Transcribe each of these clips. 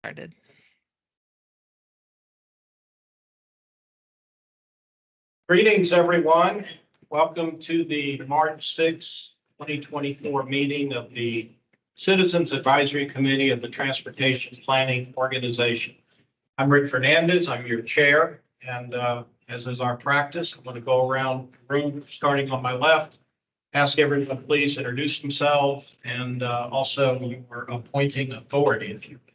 Started. Greetings, everyone. Welcome to the March 6, 2024 meeting of the Citizens Advisory Committee of the Transportation Planning Organization. I'm Rick Fernandez. I'm your chair, and as is our practice, I'm going to go around the room starting on my left. Ask everyone please introduce themselves and also your appointing authority if you would.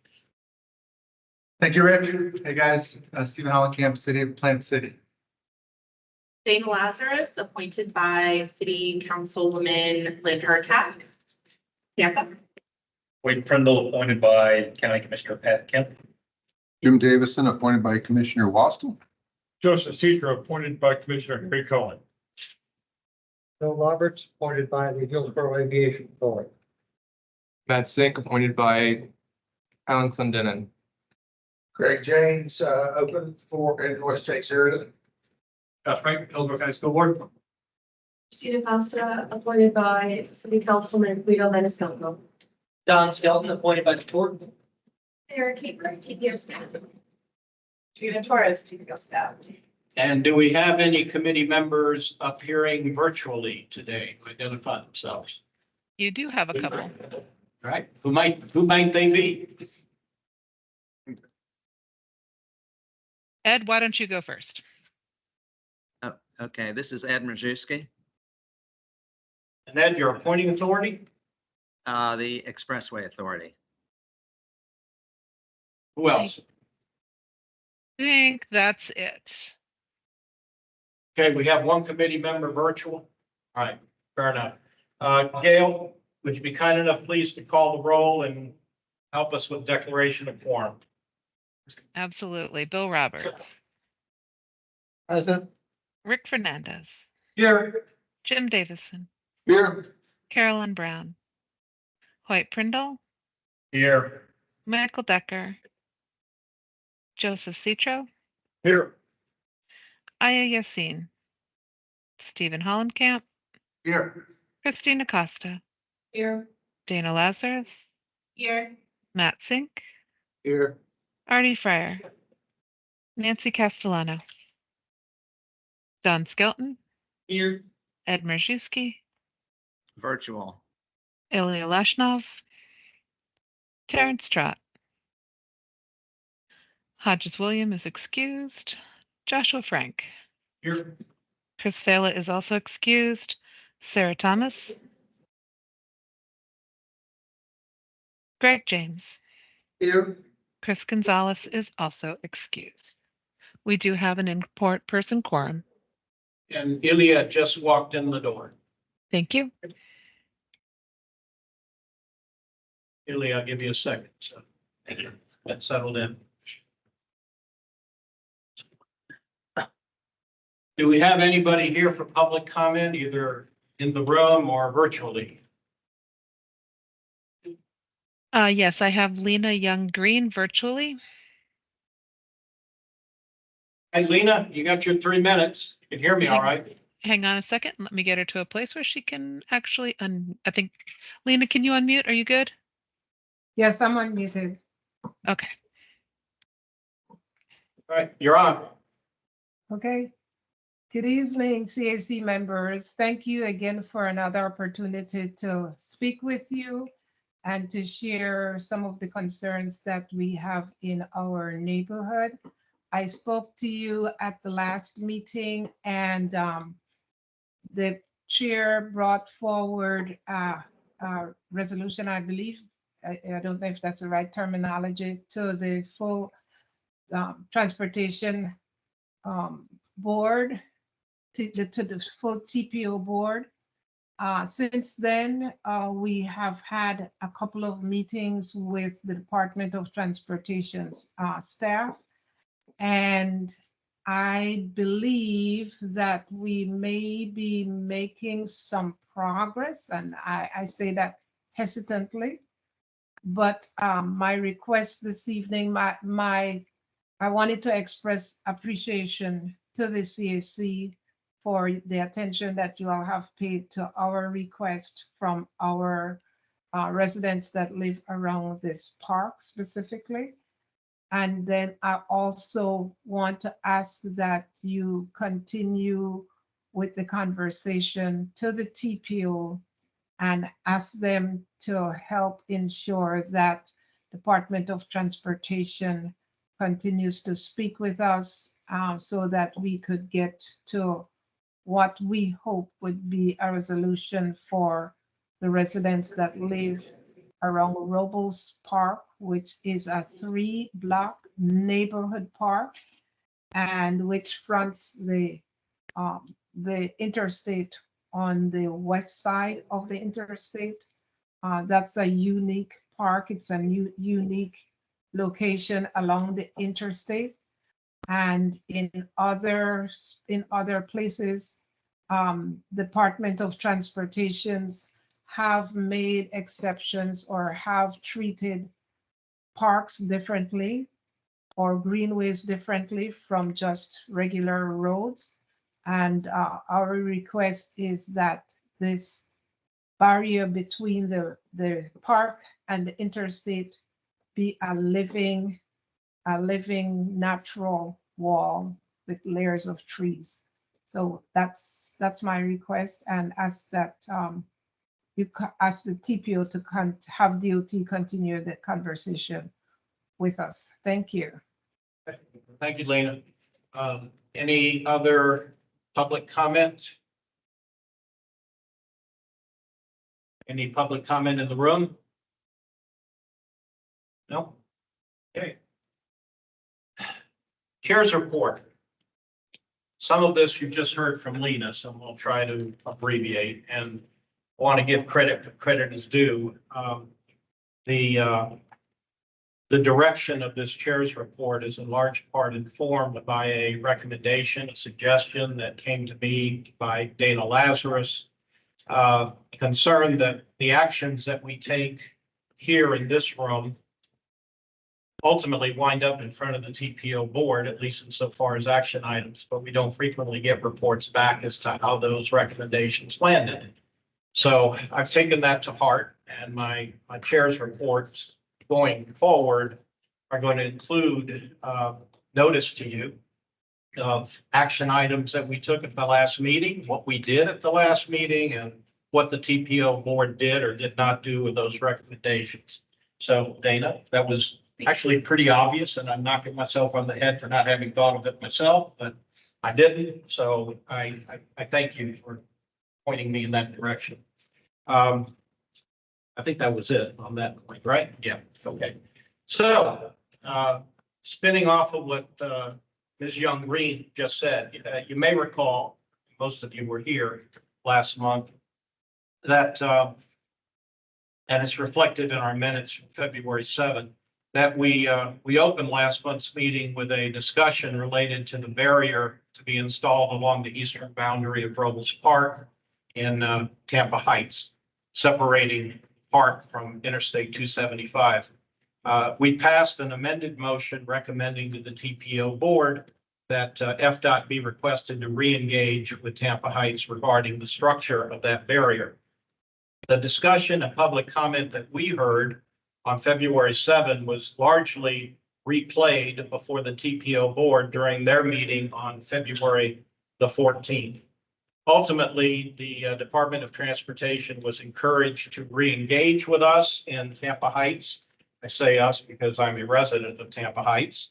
Thank you, Rick. Hey, guys. Stephen Hollenkamp, City of Plant City. Dana Lazarus, appointed by City Councilwoman Lynn Hurtak. Tampa. Wade Prindle, appointed by County Commissioner Pat Kemp. Jim Davison, appointed by Commissioner Wastel. Joseph Cedro, appointed by Commissioner Craig Cohen. Bill Roberts, appointed by the Hillsborough Aviation Authority. Matt Sink, appointed by Alan Clendenin. Greg James, open for in West Chase area. Josh Frank, Hillsborough County School Board. Christina Costa, appointed by City Councilman Guido Maniscalco. Don Skelton, appointed by the board. Eric Caper, TPO staff. Gina Torres, TPO staff. And do we have any committee members appearing virtually today to identify themselves? You do have a couple. All right, who might they be? Ed, why don't you go first? Oh, okay, this is Ed Majewski, And Ed, your appointing authority? the Expressway Authority. Who else? I think that's it. Okay, we have one committee member virtual. All right, fair enough. Gail, would you be kind enough, please, to call the roll and help us with declaration of quorum? Absolutely. Bill Roberts, Present. Rick Fernandez, Here. Jim Davison, Here. Carolyn Brown, Hoyt Prindle, Here. Michael Decker, Joseph Citro, Here. Aya Yassin, Stephen Hollenkamp, Here. Christina Costa, Here. Dana Lazarus, Here. Matt Sink, Here. Artie Fryer, Nancy Castellano, Don Skelton, Here. Ed Majewski, Virtual. Ilya Lashnov, Terrence Trott. Hodges William is excused. Joshua Frank. Here. Chris Fela is also excused. Sarah Thomas. Greg James. Here. Chris Gonzalez is also excused. We do have an in-person quorum. And Ilya just walked in the door. Thank you. Ilya, I'll give you a second. So get settled in. Do we have anybody here for public comment, either in the room or virtually? Yes, I have Lena Young Green virtually. Hey, Lena, you got your 3 minutes. You can hear me all right? Hang on a second. Let me get her to a place where she can actually I think, Lena, can you unmute? Are you good? Yes, I'm unmuted. Okay. All right, you're on. Okay. Good evening, CAC members. Thank you again for another opportunity to speak with you and to share some of the concerns that we have in our neighborhood. I spoke to you at the last meeting, and the chair brought forward a resolution, I believe. I don't know if that's the right terminology, to the full transportation board, to the full TPO board. Since then, we have had a couple of meetings with the Department of Transportation's staff, and I believe that we may be making some progress, and I say that hesitantly. But my request this evening, I wanted to express appreciation to the CAC for the attention that you all have paid to our request from our residents that live around this park specifically. And then I also want to ask that you continue with the conversation to the TPO and ask them to help ensure that Department of Transportation continues to speak with us so that we could get to what we hope would be a resolution for the residents that live around Robles Park, which is a 3-block neighborhood park and which fronts the interstate on the west side of the interstate. That's a unique park. It's a unique location along the interstate. And in other places, Department of Transportations have made exceptions or have treated parks differently or greenways differently from just regular roads. And our request is that this barrier between the park and the interstate be a living natural wall with layers of trees. So that's my request, and ask that you ask the TPO to have DOT continue the conversation with us. Thank you. Thank you, Lena. Any other public comment? Any public comment in the room? No? Okay. Chair's report. Some of this you just heard from Lena, so we'll try to abbreviate and want to give credit where credit is due. The direction of this chair's report is in large part informed by a recommendation, a suggestion that came to me by Dana Lazarus, concerned that the actions that we take here in this room ultimately wind up in front of the TPO board, at least insofar as action items, but we don't frequently get reports back as to how those recommendations landed. So I've taken that to heart, and my chair's reports going forward are going to include notice to you of action items that we took at the last meeting, what we did at the last meeting, and what the TPO board did or did not do with those recommendations. So Dana, that was actually pretty obvious, and I'm knocking myself on the head for not having thought of it myself, but I didn't. So I thank you for pointing me in that direction. I think that was it on that point, right? Yeah, okay. So spinning off of what Ms. Young-Green just said, you may recall, most of you were here last month, that, and it's reflected in our minutes from February 7th, that we opened last month's meeting with a discussion related to the barrier to be installed along the eastern boundary of Robles Park in Tampa Heights, separating Park from Interstate 275. We passed an amended motion recommending to the TPO board that FDOT be requested to re-engage with Tampa Heights regarding the structure of that barrier. The discussion and public comment that we heard on February 7 was largely replayed before the TPO board during their meeting on February the 14th. Ultimately, the Department of Transportation was encouraged to re-engage with us in Tampa Heights. I say us because I'm a resident of Tampa Heights.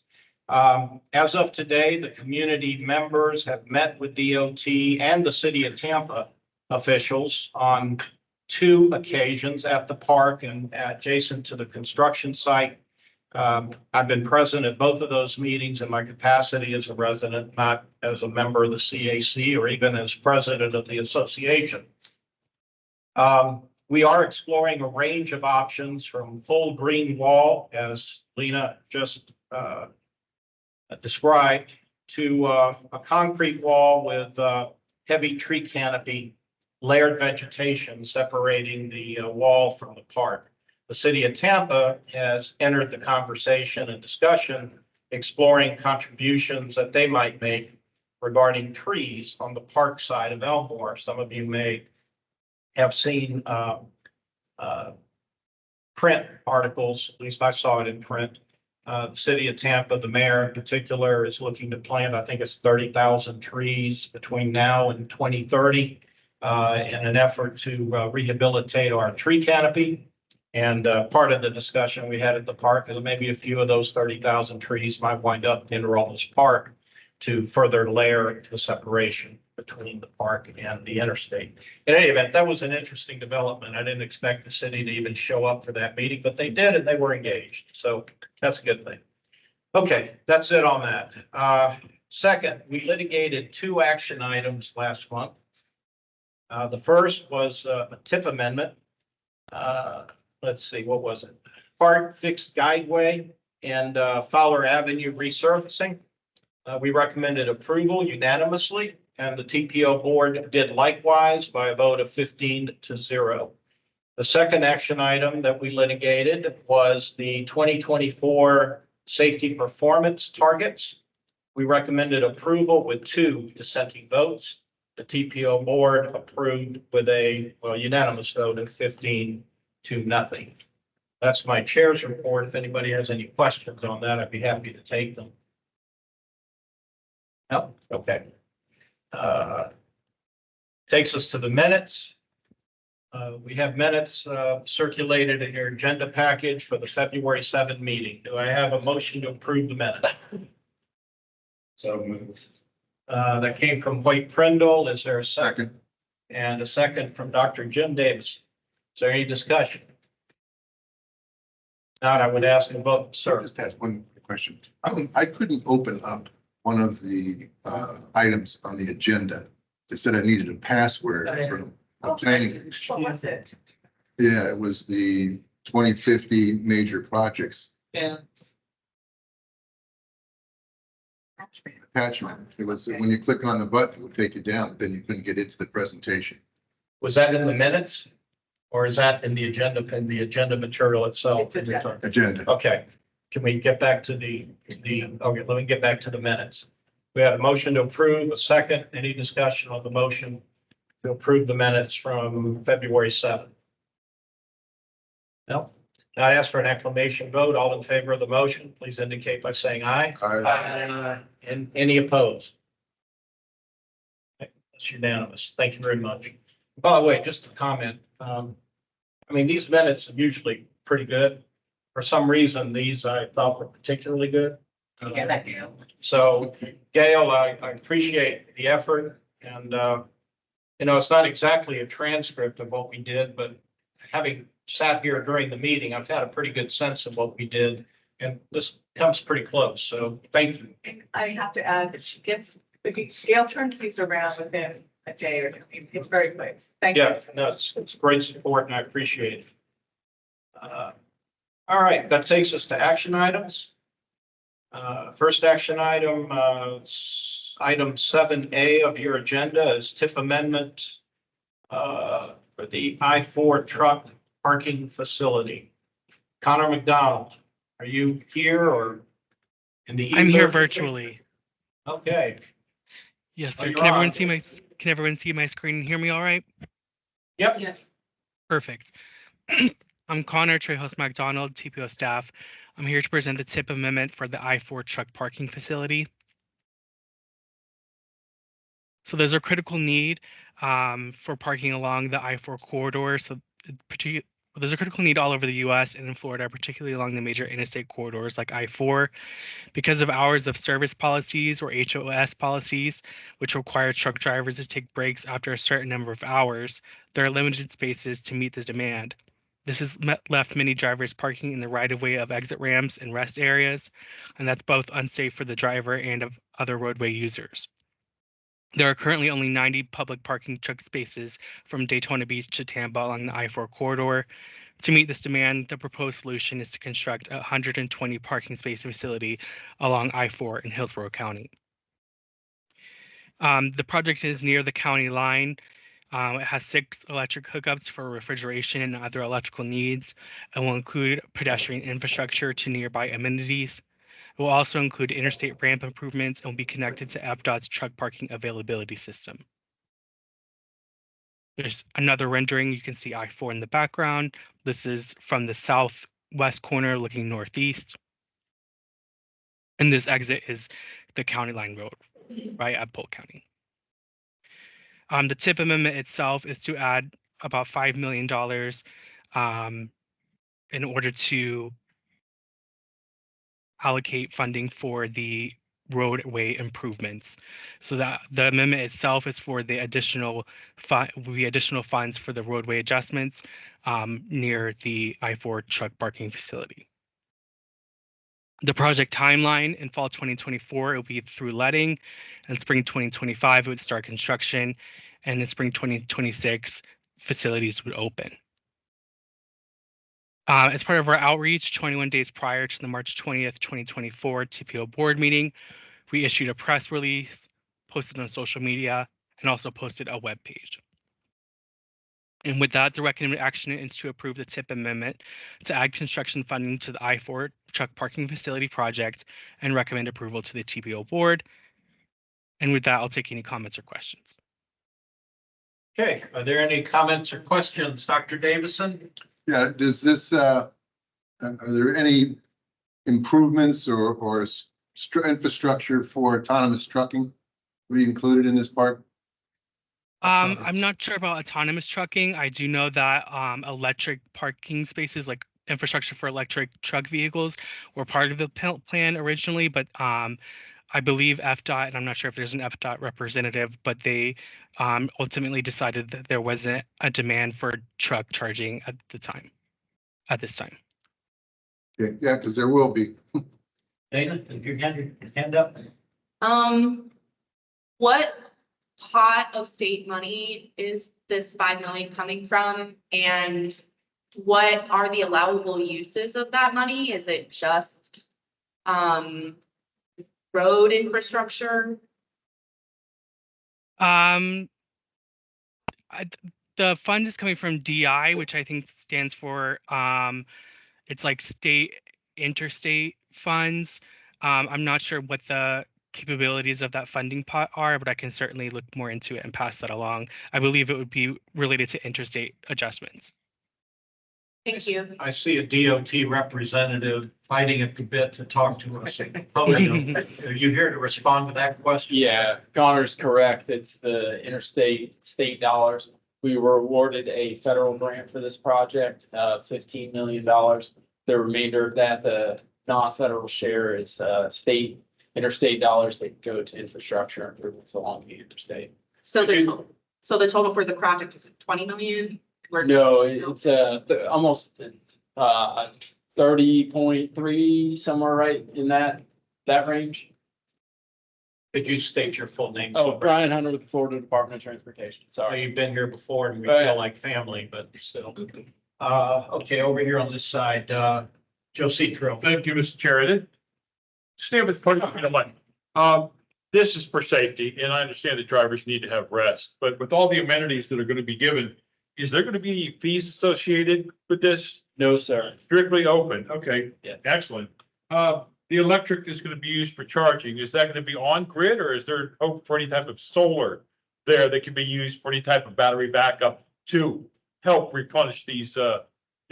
As of today, the community members have met with DOT and the city of Tampa officials on 2 occasions at the park and adjacent to the construction site. I've been present at both of those meetings in my capacity as a resident, not as a member of the CAC or even as president of the association. We are exploring a range of options from full green wall, as Lena just described, to a concrete wall with heavy tree canopy, layered vegetation separating the wall from the park. The city of Tampa has entered the conversation and discussion, exploring contributions that they might make regarding trees on the park side of Elmore. Some of you may have seen print articles, at least I saw it in print, The city of Tampa, the mayor in particular, is looking to plant, I think it's 30,000 trees between now and 2030 in an effort to rehabilitate our tree canopy. And part of the discussion we had at the park is maybe a few of those 30,000 trees might wind up in Romulus Park to further layer the separation between the park and the interstate. In any event, that was an interesting development. I didn't expect the city to even show up for that meeting, but they did and they were engaged. So that's a good thing. Okay, that's it on that. Second, we litigated 2 action items last month. The first was a TIP amendment. Let's see, what was it? Park fixed guideway and Fowler Avenue resurfacing. We recommended approval unanimously, and the TPO board did likewise by a vote of 15-0. The second action item that we litigated was the 2024 safety performance targets. We recommended approval with 2 dissenting votes. The TPO board approved with a unanimous vote of 15-0. That's my chair's report. If anybody has any questions on that, I'd be happy to take them. No? Okay. Takes us to the minutes. We have minutes circulated in your agenda package for the February 7 meeting. Do I have a motion to approve the minutes? So moved. That came from Hoyt Prindle. Is there a second? Second. And a second from Dr. Jim Davis. Is there any discussion? Not, I would ask a vote, I sir. just ask one question. I couldn't open up one of the items on the agenda. It said I needed a password from the planning. What was it? Yeah, it was the 2050 major projects Yeah. attachment. It was, when you click on the button, it would take you down, but then you couldn't get into the presentation. Was that in the minutes? Or is that in the agenda material itself? It's agenda. Agenda. Okay, can we get back to okay, let me get back to the minutes. We had a motion to approve, a second. Any discussion on the motion to approve the minutes from February 7th? No? I ask for an acclamation vote. All in favor of the motion, please indicate by saying aye. Aye. And any opposed? That's unanimous. Thank you very much. By the way, just a comment. I mean, these minutes are usually pretty good. For some reason, these I thought were particularly good. Yeah, that Gail. So Gail, I appreciate the effort and, it's not exactly a transcript of what we did, but having sat here during the meeting, I've had a pretty good sense of what we did. And this comes pretty close. So thank you. I have to add that Gail turns these around within a day or two. It's very quick. Thank you. Yeah, no, it's great support and I appreciate it. All right, that takes us to action items. First action item, item 7A of your agenda is TIP amendment for the I-4 truck parking facility. Connor McDonald, are you here or in the? I'm here ether? virtually. Okay. Yes, Oh, sir. you're Can everyone on. can everyone see my screen and hear me all right? Yep. Yes. Perfect. I'm Connor Trejo McDonald, TPO staff. I'm here to present the TIP amendment for the I-4 truck parking facility. So there's a critical need for parking along the I-4 corridor. So there's a critical need all over the U.S. and in Florida, particularly along the major interstate corridors like I-4, because of hours of service policies or HOS policies, which require truck drivers to take breaks after a certain number of hours. There are limited spaces to meet this demand. This has left many drivers parking in the right-of-way of exit ramps and rest areas, and that's both unsafe for the driver and of other roadway users. There are currently only 90 public parking truck spaces from Daytona Beach to Tampa along the I-4 corridor. To meet this demand, the proposed solution is to construct a 120 parking space facility along I-4 in Hillsborough County. The project is near the county line. It has 6 electric hookups for refrigeration and other electrical needs, and will include pedestrian infrastructure to nearby amenities. It will also include interstate ramp improvements and will be connected to FDOT's truck parking availability system. There's another rendering. You can see I-4 in the background. This is from the southwest corner looking northeast. And this exit is the County Line Road, right at Polk County. The TIP amendment itself is to add about $5 million in order to allocate funding for the roadway improvements. So that the amendment itself is for the additional funds for the roadway adjustments near the I-4 truck parking facility. The project timeline in fall 2024, it will be through letting, and spring 2025, it would start construction, and in spring 2026, facilities would open. As part of our outreach, 21 days prior to the March 20th, 2024 TPO board meeting, we issued a press release, posted on social media, and also posted a web page. And with that, the recommended action is to approve the TIP amendment to add construction funding to the I-4 truck parking facility project and recommend approval to the TPO board. And with that, I'll take any comments or questions. Okay, are there any comments or questions, Dr. Davison? Yeah, does this, are there any improvements or infrastructure for autonomous trucking be included in this part? I'm not sure about autonomous trucking. I do know that electric parking spaces, like infrastructure for electric truck vehicles, were part of the plan originally, but I believe FDOT, and I'm not sure if there's an FDOT representative, but they ultimately decided that there wasn't a demand for truck charging at this time. Yeah, because there will be. Dana, if your hand up. What pot of state money is this 5 million coming from? And what are the allowable uses of that money? Is it just road infrastructure? The fund is coming from DI, which I think stands for it's like state interstate funds. I'm not sure what the capabilities of that funding pot are, but I can certainly look more into it and pass that along. I believe it would be related to interstate adjustments. Thank you. I see a DOT representative fighting at the bit to talk to us. Are you here to respond to that question? Yeah, Connor's correct. It's the interstate state dollars. We were awarded a federal grant for this project, $15 million. The remainder of that, the non-federal share is interstate dollars that go to infrastructure improvements along the interstate. So the total for the project is 20 million? No, it's almost 30.3, somewhere right in that range. Could you state your full name? Oh, Brian Hunter with the Florida Department of Transportation. Sorry. You've been here before and we feel like family, but still. Okay, over here on this side, Joe Citro. Thank you, Mr. Chair. Stand with part of the line. This is for safety, and I understand that drivers need to have rest, but with all the amenities that are going to be given, is there going to be any fees associated with this? No, sir. Strictly open. Okay, yeah, excellent. The electric is going to be used for charging. Is that going to be on grid, or is there hope for any type of solar there that can be used for any type of battery backup to help replenish these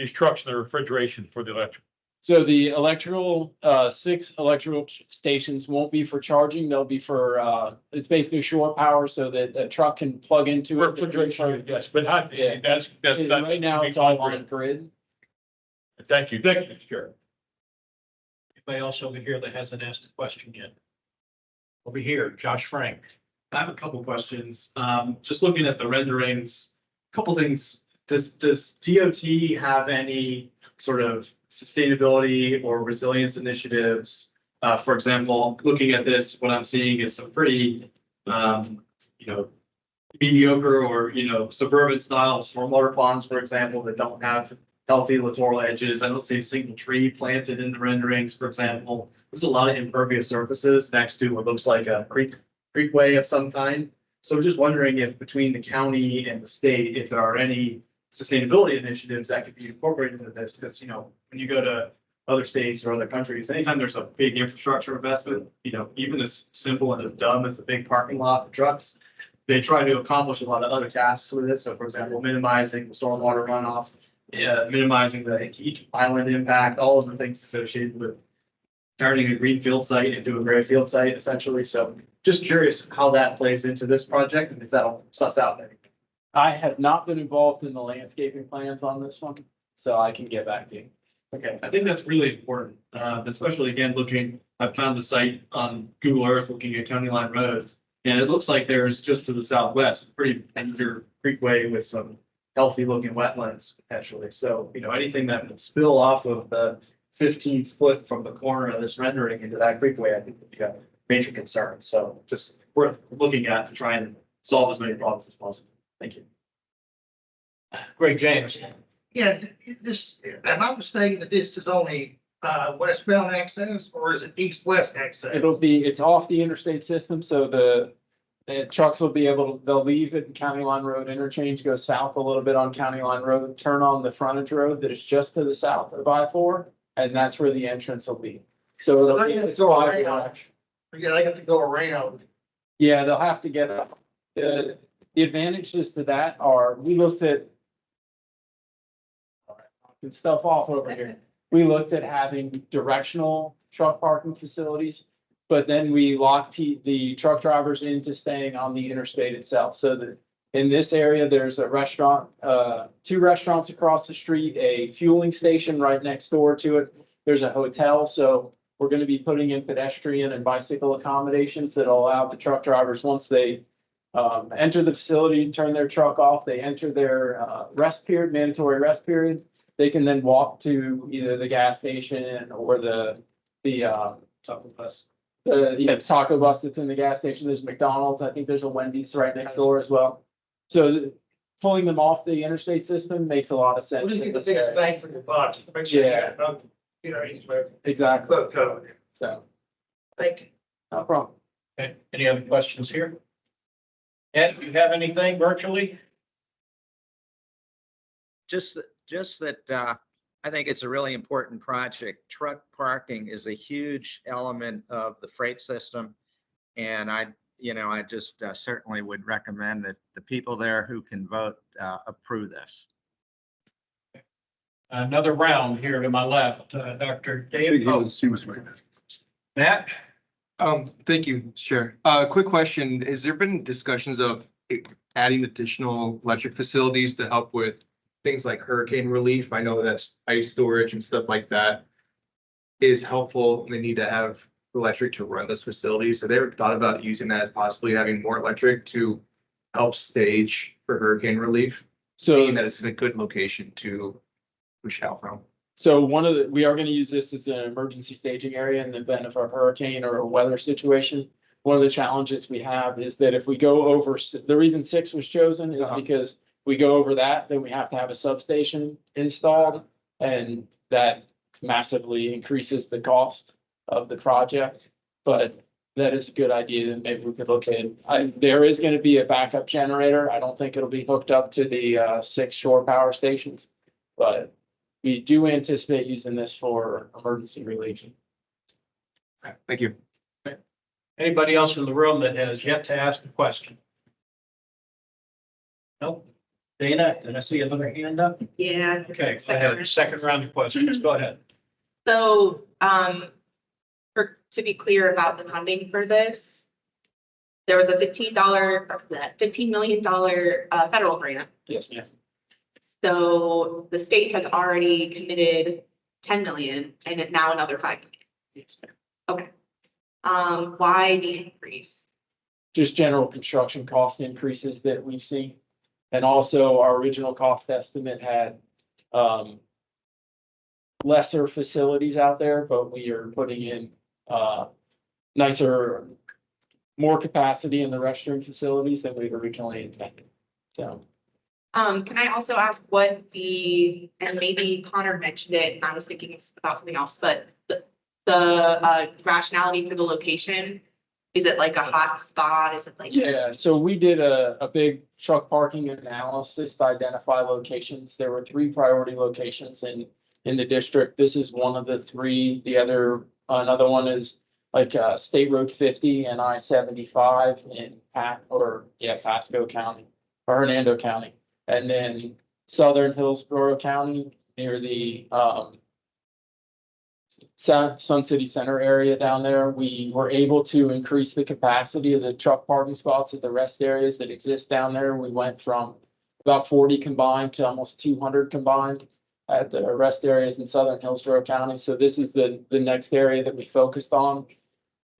trucks and the refrigeration for the electric? So the electrical, 6 electrical stations won't be for charging. They'll be for, it's basically shore power so that a truck can plug into it. Refrigeration, yes, but how, Yeah. that's Right now, it's all on grid. Thank you, Mr. Chair. Anybody else over here that hasn't asked a question yet? Over here, Josh Frank. I have a couple questions. Just looking at the renderings, a couple things. Does DOT have any sort of sustainability or resilience initiatives? For example, looking at this, what I'm seeing is some pretty, mediocre or, suburban style stormwater ponds, for example, that don't have healthy littoral edges. I don't see a single tree planted in the renderings, for example. There's a lot of impervious surfaces next to what looks like a creekway of some kind. So I'm just wondering if between the county and the state, if there are any sustainability initiatives that could be incorporated into this, because, when you go to other states or other countries, anytime there's a big infrastructure investment, even as simple and as dumb as a big parking lot for trucks, they try to accomplish a lot of other tasks with it. So for example, minimizing the stormwater runoff, minimizing the heat island impact, all of the things associated with turning a greenfield site into a gray field site essentially. So just curious how that plays into this project and if that'll suss out anything. I have not been involved in the landscaping plans on this one, so I can get back to you. Okay, I think that's really important, especially again, I found the site on Google Earth, looking at County Line Road. And it looks like there's just to the southwest, pretty major creekway with some healthy looking wetlands potentially. So, anything that would spill off of the 15-foot from the corner of this rendering into that creekway, I think would be a major concern. So just worth looking at to try and solve as many problems as possible. Thank you. Great, James. Yeah, this, am I mistaken that this is only westbound access or is it east-west access? It's off the interstate system, so the trucks will be able to, they'll leave at the County Line Road interchange, go south a little bit on County Line Road, turn on the frontage road that is just to the south of I-4, and that's where the entrance will be. So it'll be, it's a wide garage. Yeah, I got to go around. Yeah, they'll have to get up. The advantages to that are, we looked at knocking stuff off over here. We looked at having directional truck parking facilities, but then we locked the truck drivers into staying on the interstate itself. So that in this area, there's a restaurant, 2 restaurants across the street, a fueling station right next door to it. There's a hotel, so we're going to be putting in pedestrian and bicycle accommodations that will allow the truck drivers, once they enter the facility, turn their truck off, they enter their rest period, mandatory rest period. They can then walk to either the gas station or the taco bus. The taco bus that's in the gas station. There's McDonald's. I think there's a Wendy's right next door as well. So pulling them off the interstate system makes a lot of sense. What do you get the biggest bang for your buck? Make sure you got both, Exactly. both covered. So, Thank you. no problem. Okay, any other questions here? Ed, do you have anything virtually? Just that, I think it's a really important project. Truck parking is a huge element of the freight system. And I just certainly would recommend that the people there who can vote approve this. Another round here to my left, Dr. Dave. He was right. Matt? Thank you, Chair. Quick question. Has there been discussions of adding additional electric facilities to help with things like hurricane relief? I know that's ice storage and stuff like that is helpful. They need to have electric to run those facilities. Have they ever thought about using that as possibly having more electric to help stage for hurricane relief? So Being that it's in a good location to push out from. So we are going to use this as an emergency staging area in the event of a hurricane or a weather situation. One of the challenges we have is that if we go over, the reason 6 was chosen is because we go over that, then we have to have a substation installed, and that massively increases the cost of the project. But that is a good idea, that maybe we could look at. There is going to be a backup generator. I don't think it'll be hooked up to the 6 shore power stations, but we do anticipate using this for emergency relief. Thank you. Anybody else in the room that has yet to ask a question? Nope. Dana, did I see another hand up? Yeah. Okay, go ahead. Second round of questions. Go ahead. So, to be clear about the funding for this, there was a $15 million federal grant. Yes, ma'am. So the state has already committed 10 million and now another 5 million. Yes, ma'am. Okay. Why the increase? Just general construction cost increases that we've seen. And also our original cost estimate had lesser facilities out there, but we are putting in nicer, more capacity in the restroom facilities than we'd originally intended. So. Can I also ask what and maybe Connor mentioned it and I was thinking about something else, but the rationality for the location, is it like a hot spot? Is it like? Yeah, so we did a big truck parking analysis to identify locations. There were 3 priority locations in the district. This is one of the 3. Another one is like State Road 50 and I-75 in Pasco County or Hernando County. And then Southern Hillsborough County near the Sun City Center area down there. We were able to increase the capacity of the truck parking spots at the rest areas that exist down there. We went from about 40 combined to almost 200 combined at the rest areas in southern Hillsborough County. So this is the next area that we focused on.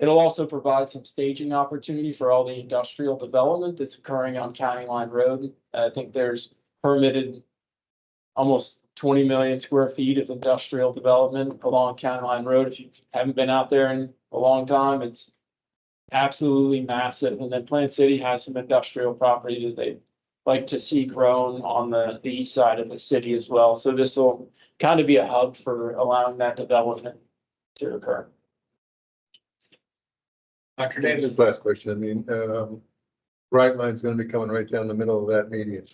It'll also provide some staging opportunity for all the industrial development that's occurring on County Line Road. I think there's permitted almost 20 million square feet of industrial development along County Line Road. If you haven't been out there in a long time, it's absolutely massive. And then Plant City has some industrial property that they like to see grown on the east side of the city as well. So this will kind of be a hub for allowing that development to occur. Dr. Davis. Just last question. I mean, Bright Line's gonna be coming right down the middle of that median.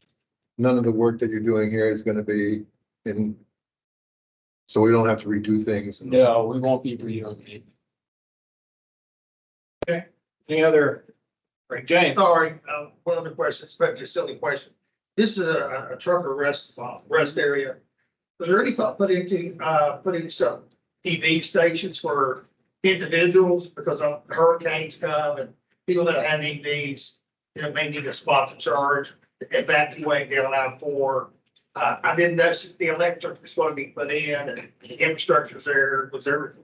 None of the work that you're doing here is gonna be in, so we don't have to redo things. No, we won't be redoing it. Any other? Right, James. Sorry, one other question, expect a silly question. This is a trucker rest area. Was there any thought put into, putting some EV stations for individuals because of hurricanes come and people that have EVs, may need a spot to charge, evacuate down I-4. I didn't know if the electric was going to be put in and the infrastructure's there. Was there?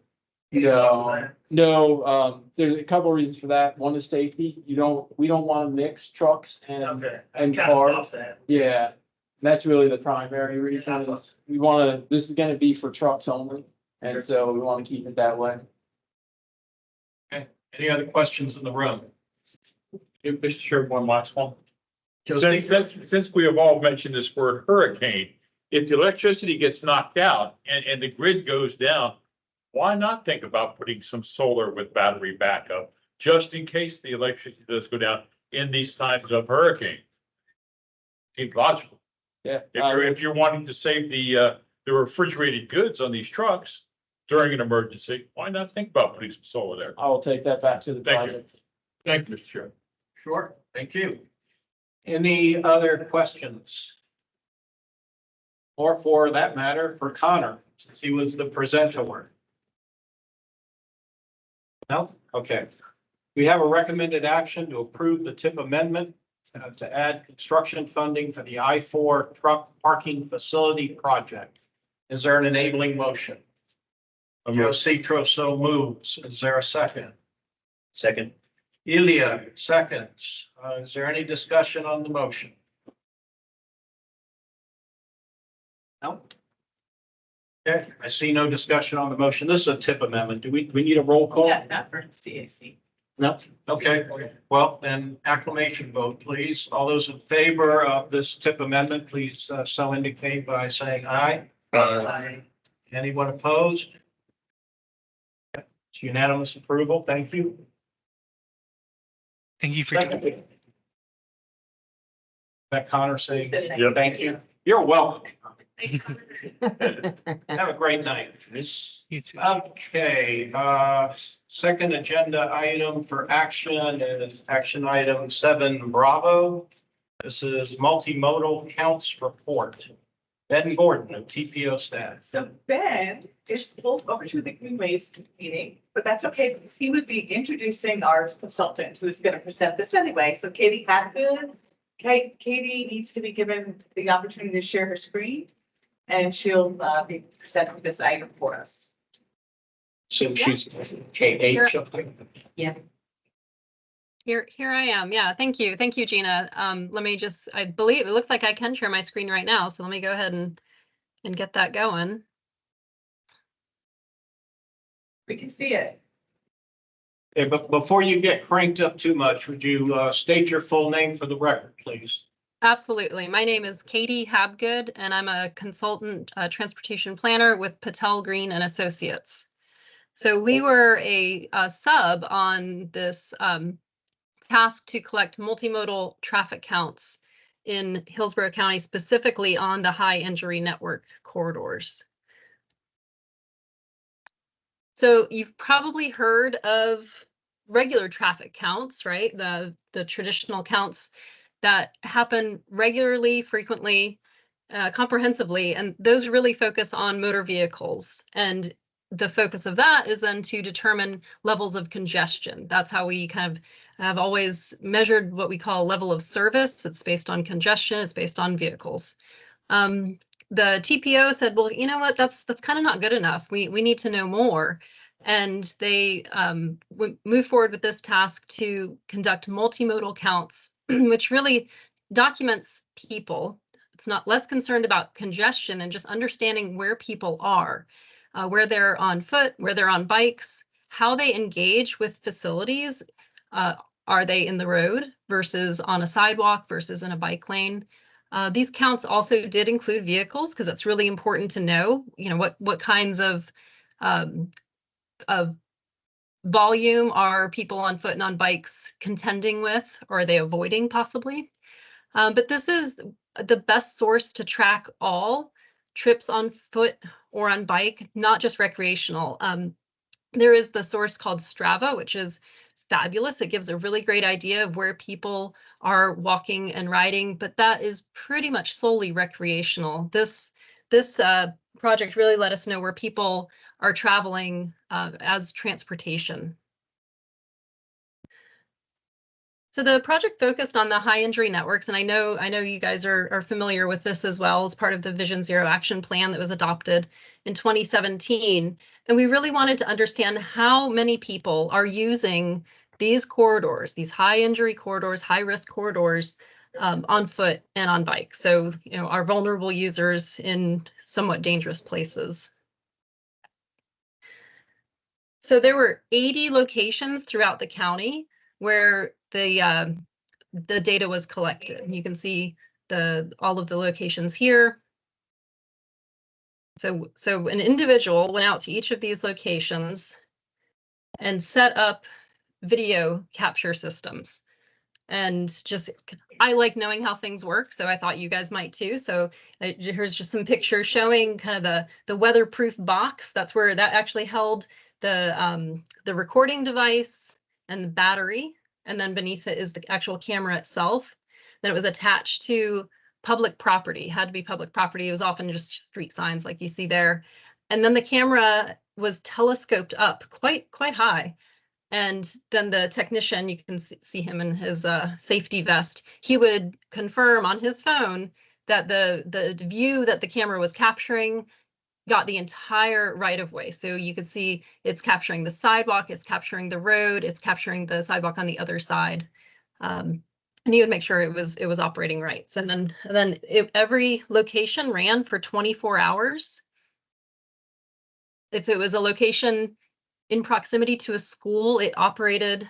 No, there's a couple of reasons for that. One is safety. We don't want to mix trucks and cars. Yeah, that's really the primary reason. Is we want to. This is going to be for trucks only, and so we want to keep it that way. Okay. Any other questions in the room? Mr. Chair, one last one. Since we have all mentioned this word hurricane, if the electricity gets knocked out and the grid goes down, why not think about putting some solar with battery backup, just in case the electricity does go down in these times of hurricane? Seems logical. Yeah. If you're wanting to save the refrigerated goods on these trucks during an emergency, why not think about putting some solar there? I will take that back to the project. Thank you, Mr. Chair. Sure, thank you. Any other questions? Or for that matter, for Connor, since he was the presenter. No? Okay. We have a recommended action to approve the TIP amendment to add construction funding for the I-4 truck parking facility project. Is there an enabling motion? Joe Citro so moves. Is there a second? Second. Ilya, seconds. Is there any discussion on the motion? No? Okay, I see no discussion on the motion. This is a TIP amendment. Do we need a roll call? Yeah, not for CAC. No? Okay, well, then acclamation vote, please. All those in favor of this TIP amendment, please so indicate by saying aye. Aye. Anyone opposed? It's unanimous approval. Thank you. Thank you for. That Connor saying, Yep. thank you. You're welcome. Have a great night. You too. Okay, second agenda item for action is action item 7 Bravo. This is multimodal counts report. Ben Gordon of TPO staff. So Ben is pulled over to the Green Waste meeting, but that's okay because he would be introducing our consultant who's going to present this anyway. So Katie Hatfield. Katie needs to be given the opportunity to share her screen and she'll be presenting this item for us. So she's K8 something. Yeah. Here I am. Yeah, thank you. Thank you, Gina. Let me just, I believe, it looks like I can share my screen right now. So let me go ahead and get that going. We can see it. Okay, but before you get cranked up too much, would you state your full name for the record, please? Absolutely. My name is Katie Habgood, and I'm a consultant transportation planner with Patel Green and Associates. So we were a sub on this task to collect multimodal traffic counts in Hillsborough County, specifically on the high injury network corridors. So you've probably heard of regular traffic counts, right? The traditional counts that happen regularly, frequently, comprehensively, and those really focus on motor vehicles. And the focus of that is then to determine levels of congestion. That's how we kind of have always measured what we call level of service. It's based on congestion, it's based on vehicles. The TPO said, well, you know what, that's kind of not good enough. We need to know more. And they moved forward with this task to conduct multimodal counts, which really documents people. It's not less concerned about congestion and just understanding where people are, where they're on foot, where they're on bikes, how they engage with facilities. Are they in the road versus on a sidewalk versus in a bike lane? These counts also did include vehicles because it's really important to know, you know, what kinds of volume are people on foot and on bikes contending with, or are they avoiding possibly? But this is the best source to track all trips on foot or on bike, not just recreational. There is the source called Strava, which is fabulous. It gives a really great idea of where people are walking and riding, but that is pretty much solely recreational. This project really let us know where people are traveling as transportation. So the project focused on the high injury networks, and I know you guys are familiar with this as well as part of the Vision Zero action plan that was adopted in 2017. And we really wanted to understand how many people are using these corridors, these high injury corridors, high risk corridors, on foot and on bike. So, you know, our vulnerable users in somewhat dangerous places. So there were 80 locations throughout the county where the data was collected. You can see all of the locations here. So an individual went out to each of these locations and set up video capture systems. And just, I like knowing how things work, so I thought you guys might too. So here's just some pictures showing kind of the weatherproof box. That's where that actually held the recording device and the battery. And then beneath it is the actual camera itself. Then it was attached to public property, had to be public property. It was often just street signs like you see there. And then the camera was telescoped up quite high. And then the technician, you can see him in his safety vest, he would confirm on his phone that the view that the camera was capturing got the entire right of way. So you could see it's capturing the sidewalk, it's capturing the road, it's capturing the sidewalk on the other side. And he would make sure it was operating right. So then every location ran for 24 hours. If it was a location in proximity to a school, it operated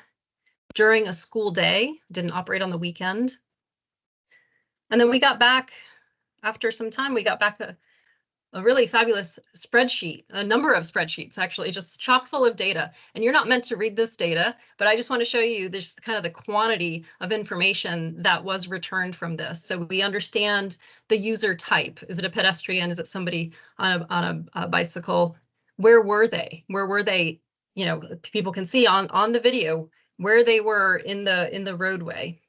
during a school day, didn't operate on the weekend. And then we got back, after some time, we got back a really fabulous spreadsheet, a number of spreadsheets actually, just chock full of data. And you're not meant to read this data, but I just want to show you this kind of the quantity of information that was returned from this. So we understand the user type. Is it a pedestrian? Is it somebody on a bicycle? Where were they? Where were they? You know, people can see on the video where they were in the roadway.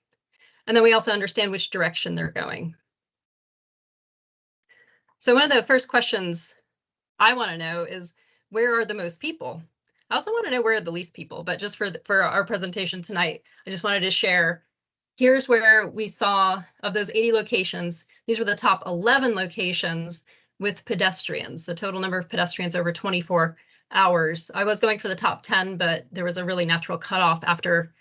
And then we also understand which direction they're going. So one of the first questions I want to know is, where are the most people? I also want to know where are the least people, but just for our presentation tonight, I just wanted to share, here's where we saw of those 80 locations, these were the top 11 locations with pedestrians, the total number of pedestrians over 24 hours. I was going for the top 10, but there was a really natural cutoff after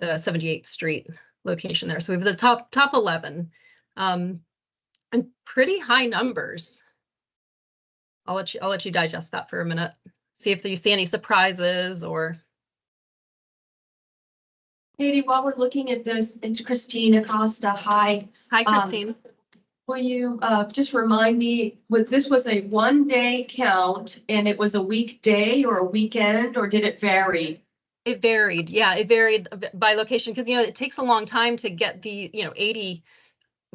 the 78th Street location there. So we have the top 11. And pretty high numbers. I'll let you digest that for a minute. See if you see any surprises or. Katie, while we're looking at this, it's Christine Acosta. Hi. Hi, Christine. Will you just remind me, this was a one-day count and it was a weekday or a weekend, or did it vary? It varied. Yeah, it varied by location because, you know, it takes a long time to get the, 80.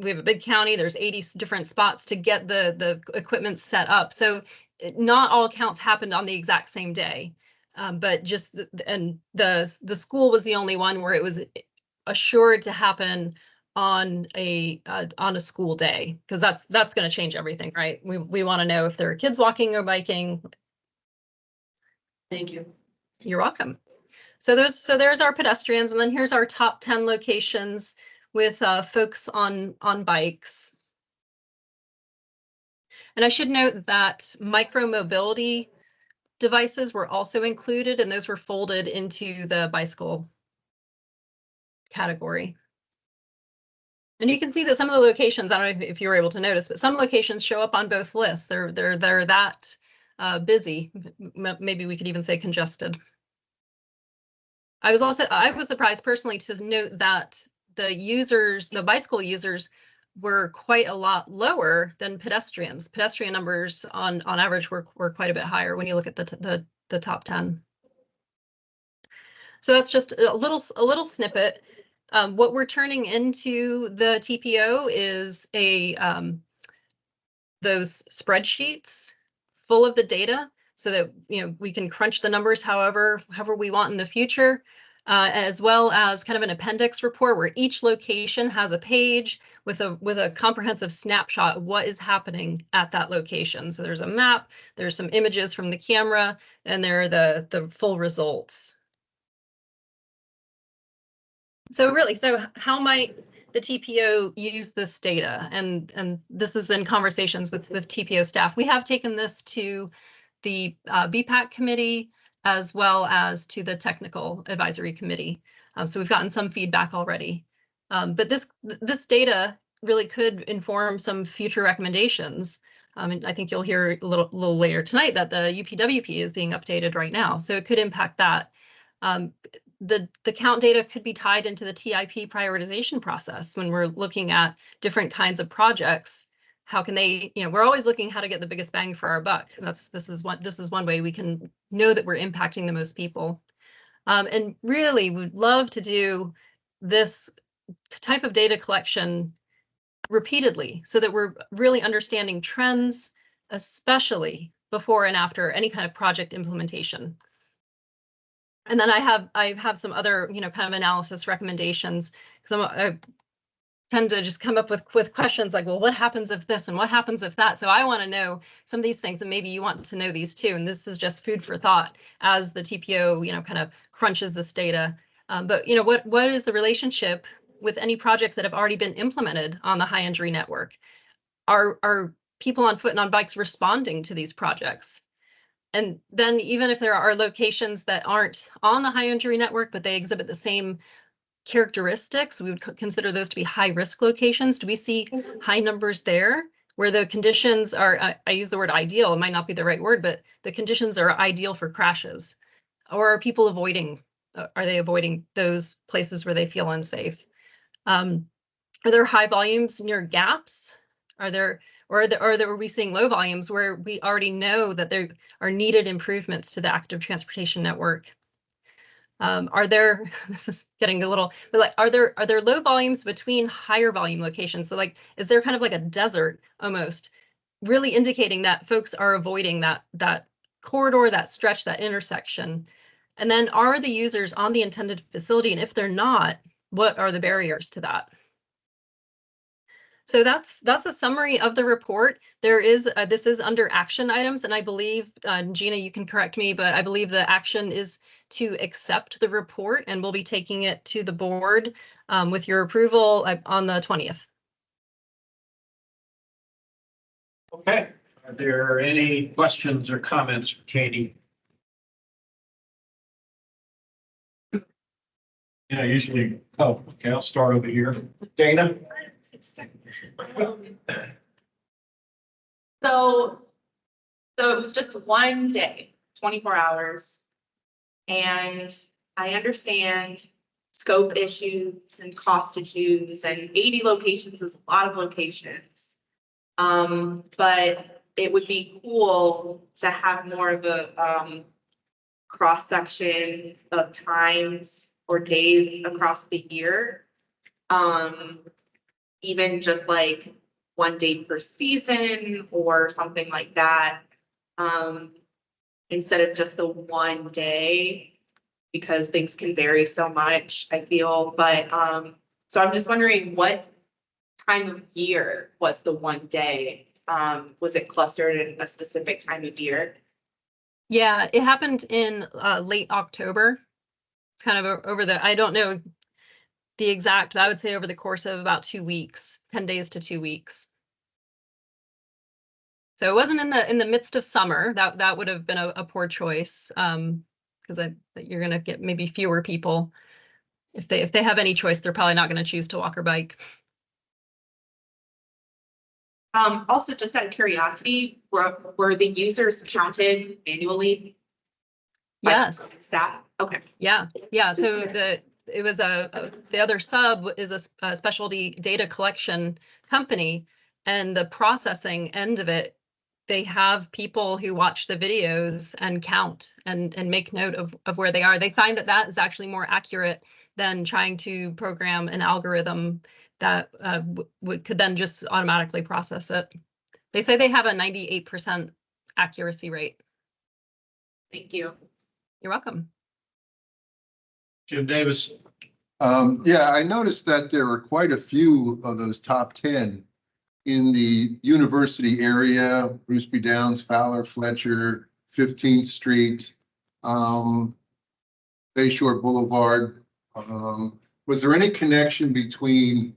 We have a big county, there's 80 different spots to get the equipment set up. So not all counts happened on the exact same day, but just, and the school was the only one where it was assured to happen on a school day, because that's going to change everything, right? We want to know if there are kids walking or biking, Thank you. You're welcome. So there's our pedestrians, and then here's our top 10 locations with folks on bikes. And I should note that micro mobility devices were also included, and those were folded into the bicycle category. And you can see that some of the locations, I don't know if you were able to notice, but some locations show up on both lists. They're that busy. Maybe we could even say congested. I was surprised personally to note that the bicycle users were quite a lot lower than pedestrians. Pedestrian numbers on average were quite a bit higher when you look at the top 10. So that's just a little snippet. What we're turning into the TPO is those spreadsheets full of the data, so that we can crunch the numbers however we want in the future, as well as kind of an appendix report where each location has a page with a comprehensive snapshot of what is happening at that location. So there's a map, there's some images from the camera, and there are the full results. So how might the TPO use this data? And this is in conversations with TPO staff. We have taken this to the BPAC committee as well as to the technical advisory committee. So we've gotten some feedback already. But this data really could inform some future recommendations. And I think you'll hear a little later tonight that the UPWP is being updated right now, so it could impact that. The count data could be tied into the TIP prioritization process when we're looking at different kinds of projects. How can they, we're always looking how to get the biggest bang for our buck. And this is one way we can know that we're impacting the most people. And really would love to do this type of data collection repeatedly so that we're really understanding trends, especially before and after any kind of project implementation. And then I have some other, kind of analysis recommendations, because I tend to just come up with questions like, well, what happens if this and what happens if that? So I want to know some of these things, and maybe you want to know these too. And this is just food for thought as the TPO, kind of crunches this data. But what is the relationship with any projects that have already been implemented on the high injury network? Are people on foot and on bikes responding to these projects? And then even if there are locations that aren't on the high injury network, but they exhibit the same characteristics, we would consider those to be high risk locations. Do we see high numbers there where the conditions are, I use the word ideal, it might not be the right word, but the conditions are ideal for crashes? Or are people avoiding those places where they feel unsafe? Are there high volumes near gaps? Are we seeing low volumes where we already know that there are needed improvements to the active transportation network? Are there, this is getting a little, but like, are there low volumes between higher volume locations? So like, is there kind of like a desert almost, really indicating that folks are avoiding that corridor, that stretch, that intersection? And then are the users on the intended facility? And if they're not, what are the barriers to that? So that's a summary of the report. There is this is under action items, and I believe Gina, you can correct me, but I believe the action is to accept the report, and we'll be taking it to the board with your approval on the 20th. Okay, are there any questions or comments for Katie? Yeah, usually. Oh, okay, I'll start over here. Dana? So it was just one day, 24 hours. And I understand scope issues and cost issues, and 80 locations is a lot of locations. But it would be cool to have more of a cross section of times or days across the year. Even just like one day per season or something like that, instead of just the one day, because things can vary so much, I feel. But so I'm just wondering, what time of year was the one day? Was it clustered in a specific time of year? Yeah, it happened in late October. It's kind of over the, I don't know the exact, but I would say over the course of about 2 weeks, 10 days to 2 weeks. So it wasn't in the midst of summer. That would have been a poor choice. Because you're gonna get maybe fewer people. If they have any choice, they're probably not gonna choose to walk or bike. Also, just out of curiosity, were the users counted manually? by Yes. Staff? Okay. Yeah, yeah. So it was the other sub is a specialty data collection company, and the processing end of it, they have people who watch the videos and count and make note of where they are. They find that that is actually more accurate than trying to program an algorithm that could then just automatically process it. They say they have a 98% accuracy rate. Thank you. You're welcome. Jim Davis. Yeah, I noticed that there were quite a few of those top 10 in the university area, Bruce B. Downs, Fowler, Fletcher, 15th Street, Bayshore Boulevard. Was there any connection between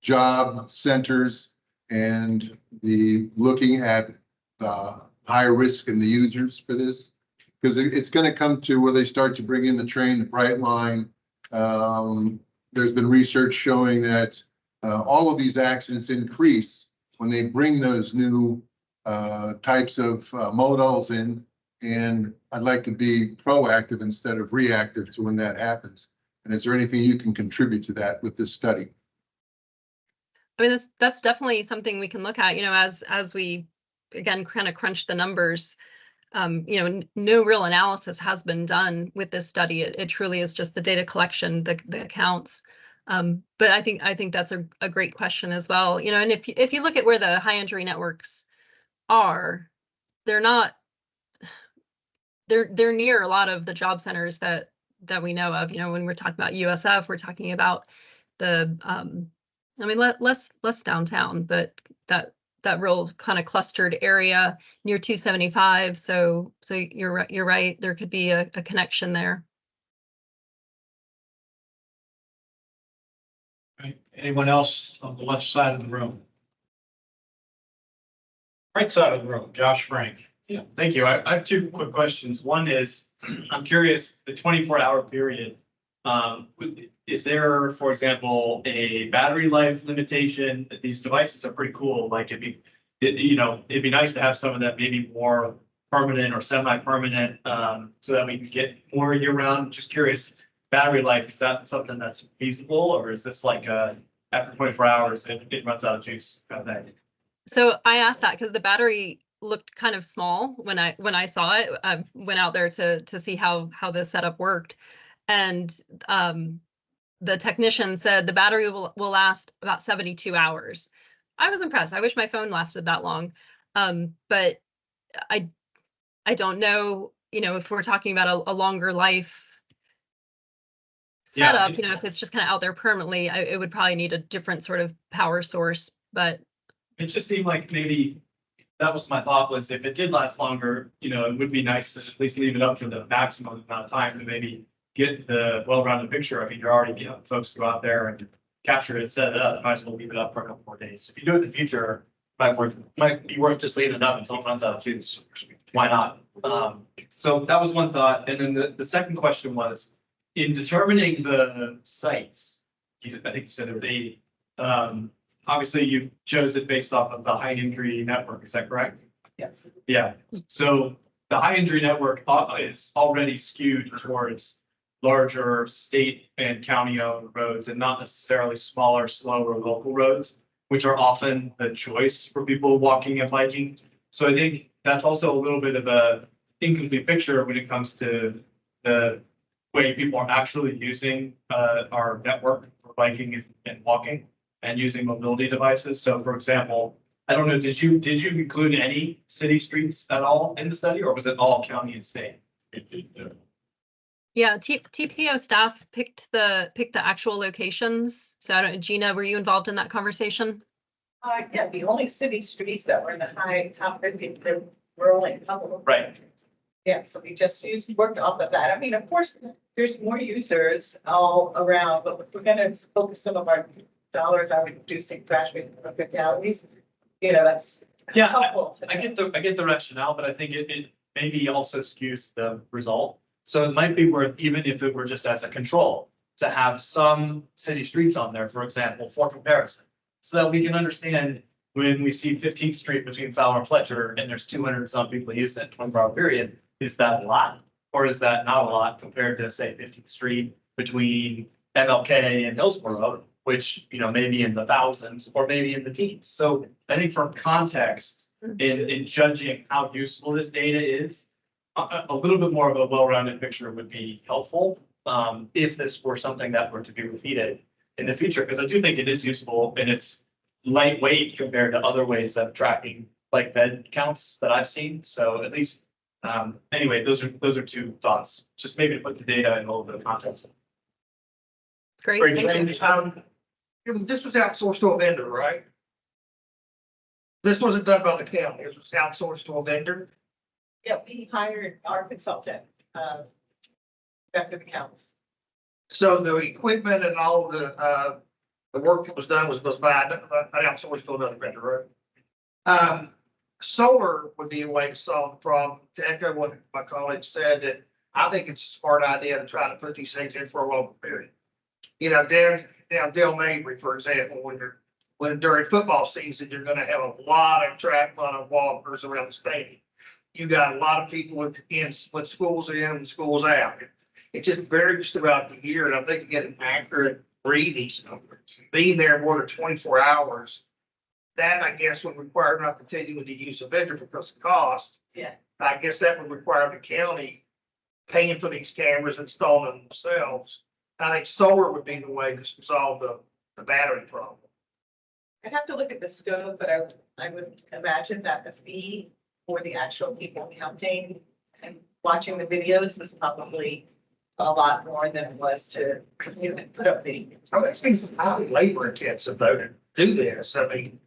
job centers and the looking at the high risk in the users for this? Because it's going to come to where they start to bring in the train, the Bright Line. There's been research showing that all of these accidents increase when they bring those new types of modals in. And I'd like to be proactive instead of reactive to when that happens. And is there anything you can contribute to that with this study? I mean, that's definitely something we can look at, you know, as we, again, kind of crunch the numbers. You know, no real analysis has been done with this study. It truly is just the data collection, the accounts. But I think that's a great question as well. You know, and if you look at where the high injury networks are, they're not, they're near a lot of the job centers that we know of. You know, when we're talking about USF, we're talking about the, I mean, less downtown, but that real kind of clustered area near 275. So you're right. There could be a connection there. Right. Anyone else on the left side of the room? Right side of the room, Josh Frank. Yeah, thank you. I have two quick questions. One is, I'm curious, the 24-hour period, is there, for example, a battery life limitation? These devices are pretty cool. Like it'd be nice to have some of that maybe more permanent or semi-permanent, so that we can get more year round. Just curious, battery life, is that something that's feasible, or is this like after 24 hours, it runs out of juice kind of thing? So I asked that because the battery looked kind of small when I saw it. I went out there to see how the setup worked, and the technician said the battery will last about 72 hours. I was impressed. I wish my phone lasted that long, but I don't know. You know, if we're talking about a longer life setup, you know, if it's just kind of out there permanently, it would probably need a different sort of power source. But it just seemed like maybe that was my thought, was if it did last longer, you know, it would be nice to at least leave it up for the maximum amount of time to maybe get the well-rounded picture. I mean, you're already getting folks to go out there and capture it, set it up, might as well leave it up for a couple more days. If you do it in the future, might be worth just leaving it up until it runs out of juice. Why not? So that was one thought. And then the second question was, in determining the sites, I think you said there were 80. Obviously, you chose it based off of the high injury network. Is that correct? Yes. Yeah. So the high injury network is already skewed towards larger state and county owned roads and not necessarily smaller, slower local roads, which are often the choice for people walking and biking. So I think that's also a little bit of a incomplete picture when it comes to the way people are actually using our network for biking and walking and using mobility devices. So for example, I don't know, did you include any city streets at all in the study, or was it all county and state? yeah, TPO staff picked the actual locations. So I don't, Gina, were you involved in that conversation? Yeah, the only city streets that were in the high top 50 We're only a couple of. Right. Yeah, so we just worked off of that. I mean, of course, there's more users all around, but if we're gonna focus some of our dollars on reducing trash fatalities, that's Yeah, helpful. I get the rationale, but I think it maybe also skews the result. So it might be worth, even if it were just as a control, to have some city streets on there, for example, for comparison. So that we can understand when we see 15th Street between Fowler and Fletcher and there's 200 and some people using it 24-hour period, is that a lot? Or is that not a lot compared to, say, 15th Street between MLK and Hillsborough, which, maybe in the thousands or maybe in the teens. So I think from context in judging how useful this data is, a little bit more of a well-rounded picture would be helpful. If this were something that were to be repeated in the future, because I do think it is useful and it's lightweight compared to other ways of tracking like bed counts that I've seen. So at least, anyway, those are two thoughts, just maybe to put the data in a little bit of context. It's great. Great. Thank you. This was outsourced to a vendor, right? This wasn't done by the county. It was outsourced to a vendor. Yeah, we hired our consultant, after the counts. So the equipment and all the work that was done was by an outsourced to another vendor, right? Solar would be a way to solve the problem. To echo what my colleague said, that I think it's a smart idea to try to put these things in for a longer period. Down Dale Mabry, for example, when during football season, you're gonna have a lot of walkers around the stadium. You got a lot of people with schools in and schools out. It just varies throughout the year, and I think you get an accurate reading. Being there more than 24 hours, that I guess would require not continuing to use a vendor because of cost. Yeah. I guess that would require the county paying for these cameras, installing them themselves. I think solar would be the way to resolve the battery problem. I'd have to look at the scope, but I would imagine that the fee for the actual people counting and watching the videos was probably a lot more than it was to put up the. Oh, it seems highly labor intensive though to do this. I mean.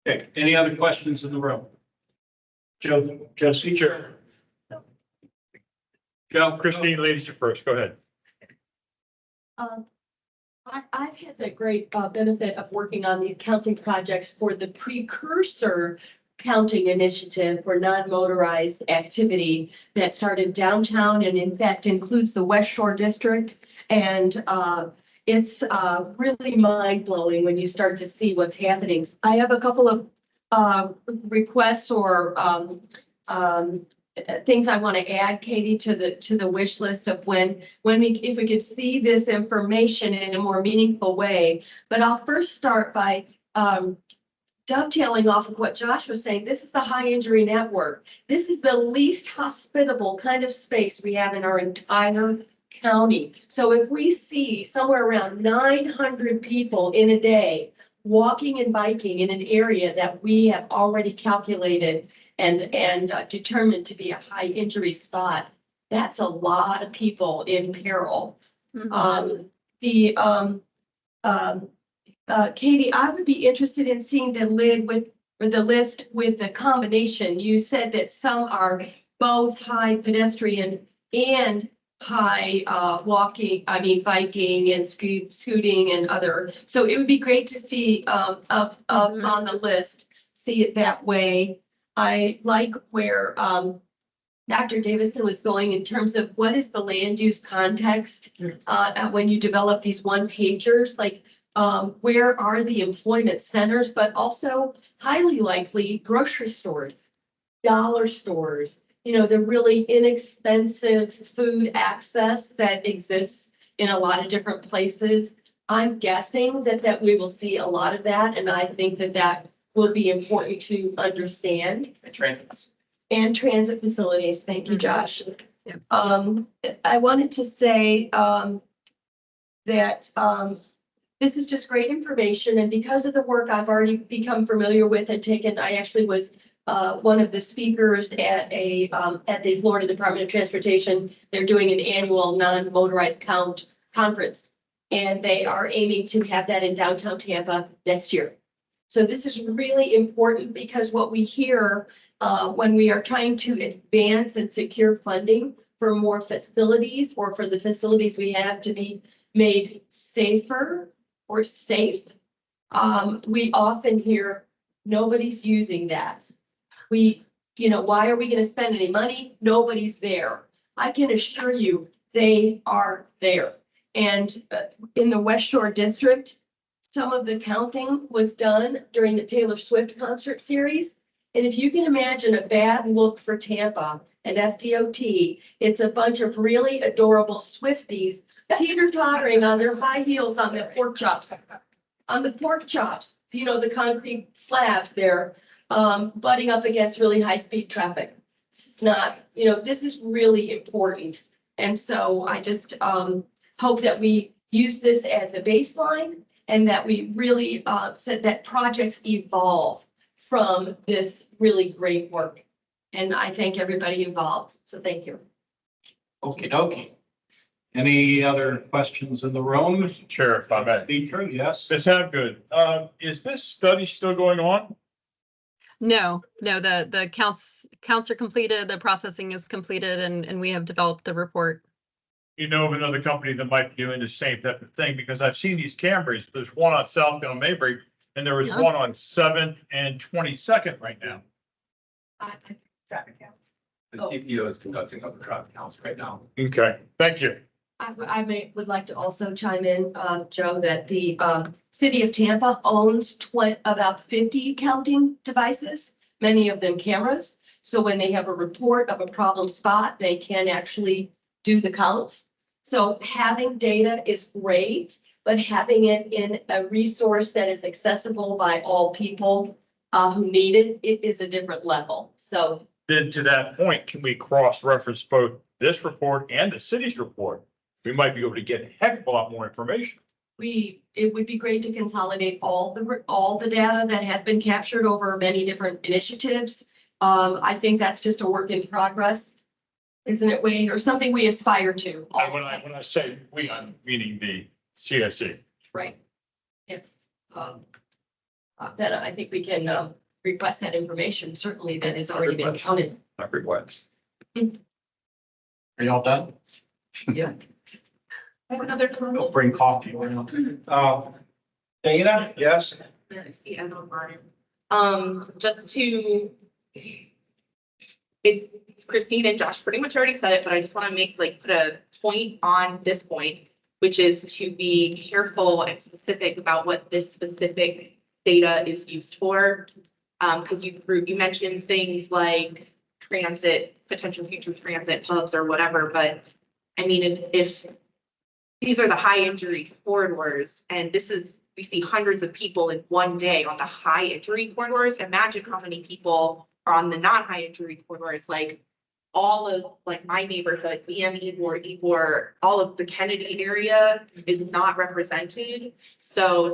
Okay, any other questions in the room? Joe Seacher. Joe, Christine, ladies first, go ahead. I've had the great benefit of working on these counting projects for the precursor counting initiative for non-motorized activity that started downtown and in fact includes the West Shore District. And it's really mind-blowing when you start to see what's happening. I have a couple of requests or things I want to add, Katie, to the wish list of if we could see this information in a more meaningful way. But I'll first start by dovetailing off of what Josh was saying. This is the high injury network. This is the least hospitable kind of space we have in our entire county. So if we see somewhere around 900 people in a day walking and biking in an area that we have already calculated and determined to be a high injury spot, that's a lot of people in peril. Katie, I would be interested in seeing the list with the combination. You said that some are both high pedestrian and high biking and scooting and other. So it would be great to see on the list, see it that way. I like where Dr. Davison was going in terms of what is the land use context when you develop these one pagers, like where are the employment centers, but also highly likely grocery stores, dollar stores, the really inexpensive food access that exists in a lot of different places. I'm guessing that we will see a lot of that, and I think that will be important to understand. And transit facilities. Thank you, Josh. Yep. I wanted to say that this is just great information, and because of the work I've already become familiar with and taken, I actually was one of the speakers at the Florida Department of Transportation. They're doing an annual non-motorized count conference, and they are aiming to have that in downtown Tampa next year. So this is really important because what we hear when we are trying to advance and secure funding for more facilities or for the facilities we have to be made safer or safe, we often hear nobody's using that. Why are we going to spend any money? Nobody's there. I can assure you they are there. And in the West Shore District, some of the counting was done during the Taylor Swift concert series. And if you can imagine a bad look for Tampa and FDOT, it's a bunch of really adorable Swifties teeter-tottering on their high heels on their pork chops. On the pork chops, the concrete slabs there, butting up against really high-speed traffic. It's not, this is really important. And so I just hope that we use this as a baseline and that we really said that projects evolve from this really great work. And I thank everybody involved. So thank you. Okie dokie. Any other questions in the room? Chair, if I may. Speaker, yes. Ms. Habgood, is this study still going on? No, the counts are completed, the processing is completed, and we have developed the report. You know of another company that might be doing the same type of thing, because I've seen these Camrys. There's one on Southfield Maybury, and there was Yeah. one on 7th and 22nd right now. The TPO is conducting other traffic counts right now. Okay, thank you. Would like to also chime in, Joe, that the city of Tampa owns about 50 counting devices, many of them cameras. So when they have a report of a problem spot, they can actually do the counts. So having data is great, but having it in a resource that is accessible by all people who need it is a different level. So Then to that point, can we cross-reference both this report and the city's report? We might be able to get a heck of a lot more information. it would be great to consolidate all the data that has been captured over many different initiatives. I think that's just a work in progress, isn't it, Wayne, or something we aspire to? And when I say we, I'm meaning the CSC. Right. Yes. That I think we can request that information, certainly that has already been counted. Not request. Are y'all done? Yeah. I have another. We'll bring coffee around. Dana, yes? See, I don't mind. Just to. Christine and Josh pretty much already said it, but I just want to put a point on this point, which is to be careful and specific about what this specific data is used for. Because you mentioned things like transit, potential future transit hubs or whatever, but I mean, if these are the high injury corridors, and we see hundreds of people in one day on the high injury corridors. Imagine how many people are on the non-high injury corridors, like all of my neighborhood, BM, Ybor, all of the Kennedy area is not represented. So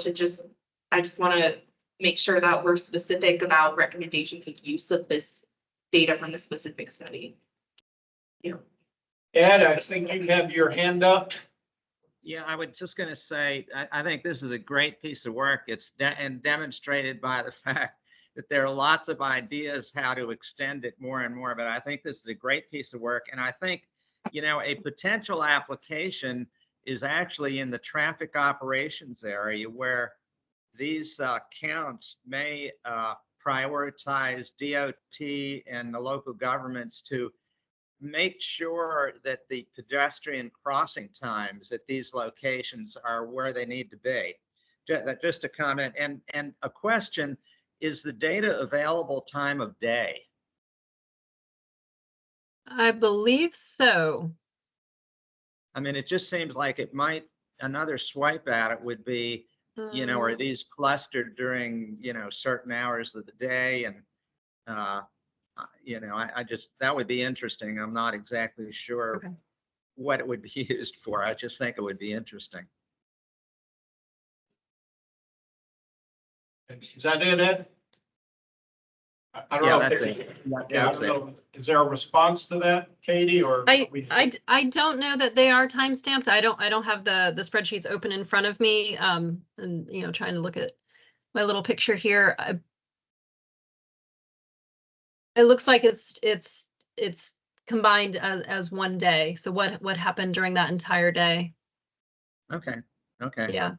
I just want to make sure that we're specific about recommendations of use of this data from the specific study. Ed, I think you have your hand up. Yeah, I was just going to say, I think this is a great piece of work. It's demonstrated by the fact that there are lots of ideas how to extend it more and more, but I think this is a great piece of work. And I think, a potential application is actually in the traffic operations area where these counts may prioritize DOT and the local governments to make sure that the pedestrian crossing times at these locations are where they need to be. Just a comment and a question, is the data available time of day? I believe so. I mean, it just seems like another swipe at it would be, are these clustered during, certain hours of the day? And, that would be interesting. I'm not exactly sure what it would be used for. I just think it would be interesting. Is that it, Ed? I don't Yeah, know. that's if it. Yeah, I don't know. Is there a response to that, Katie, or? I don't know that they are time stamped. I don't have the spreadsheets open in front of me. And trying to look at my little picture here. It looks like it's combined as one day. So what happened during that entire day? Okay, okay. Yeah.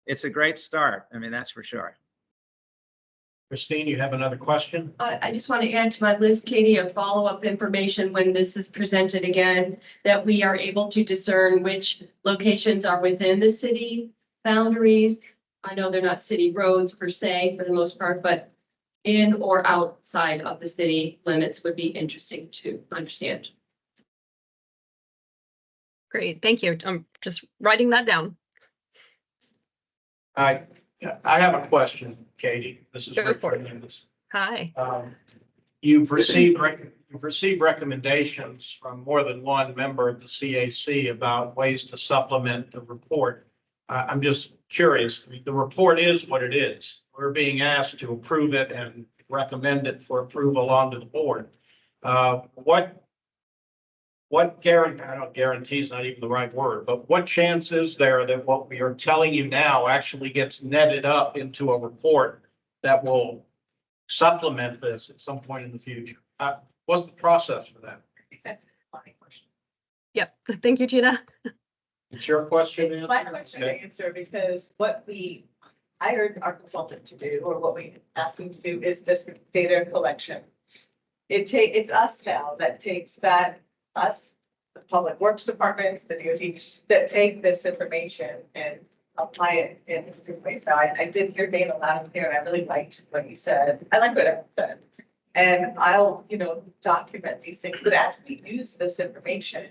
It's a great start. I mean, that's for sure. Christine, you have another question? I just want to add to my list, Katie, of follow-up information when this is presented again, that we are able to discern which locations are within the city boundaries. I know they're not city roads per se for the most part, but in or outside of the city limits would be interesting to understand. Great, thank you. I'm just writing that down. I have a question, Katie. This is Go Rick for it. Fernandez. Hi. You've received recommendations from more than one member of the CAC about ways to supplement the report. I'm just curious, the report is what it is. We're being asked to approve it and recommend it for approval onto the board. What guarantee, I don't guarantee is not even the right word, but what chance is there that what we are telling you now actually gets netted up into a report that will supplement this at some point in the future? What's the process for that? That's my question. Yep, thank you, Gina. It's your question. It's my question to answer because what we hired our consultant to do, or what we asked him to do, is this data collection. It's us now that takes that, us, the public works departments, the DOT, that take this information and apply it in different ways. Now, I did hear Dana loud and clear, and I really liked what you said. I like what I said. And I'll, document these things, but as we use this information,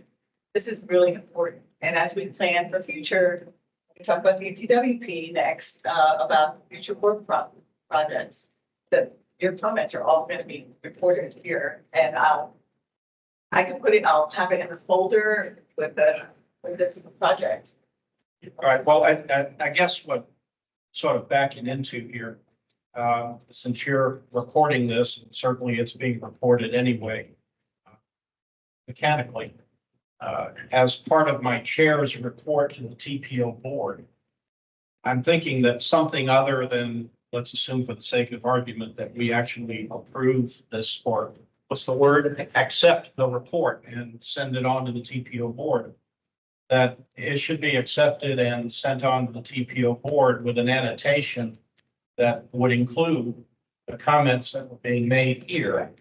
this is really important. And as we plan for future, we talk about the PWP next, about future work projects, that your comments are all going to be reported here. And I can put it, I'll have it in a folder with this project. All right, well, I guess what sort of backing into here, since you're recording this, and certainly it's being reported anyway, mechanically, as part of my chair's report to the TPO board, I'm thinking that something other than, let's assume for the sake of argument, that we actually approve this, or what's the word? Accept the report and send it on to the TPO board. That it should be accepted and sent on to the TPO board with an annotation that would include the comments that were being made here.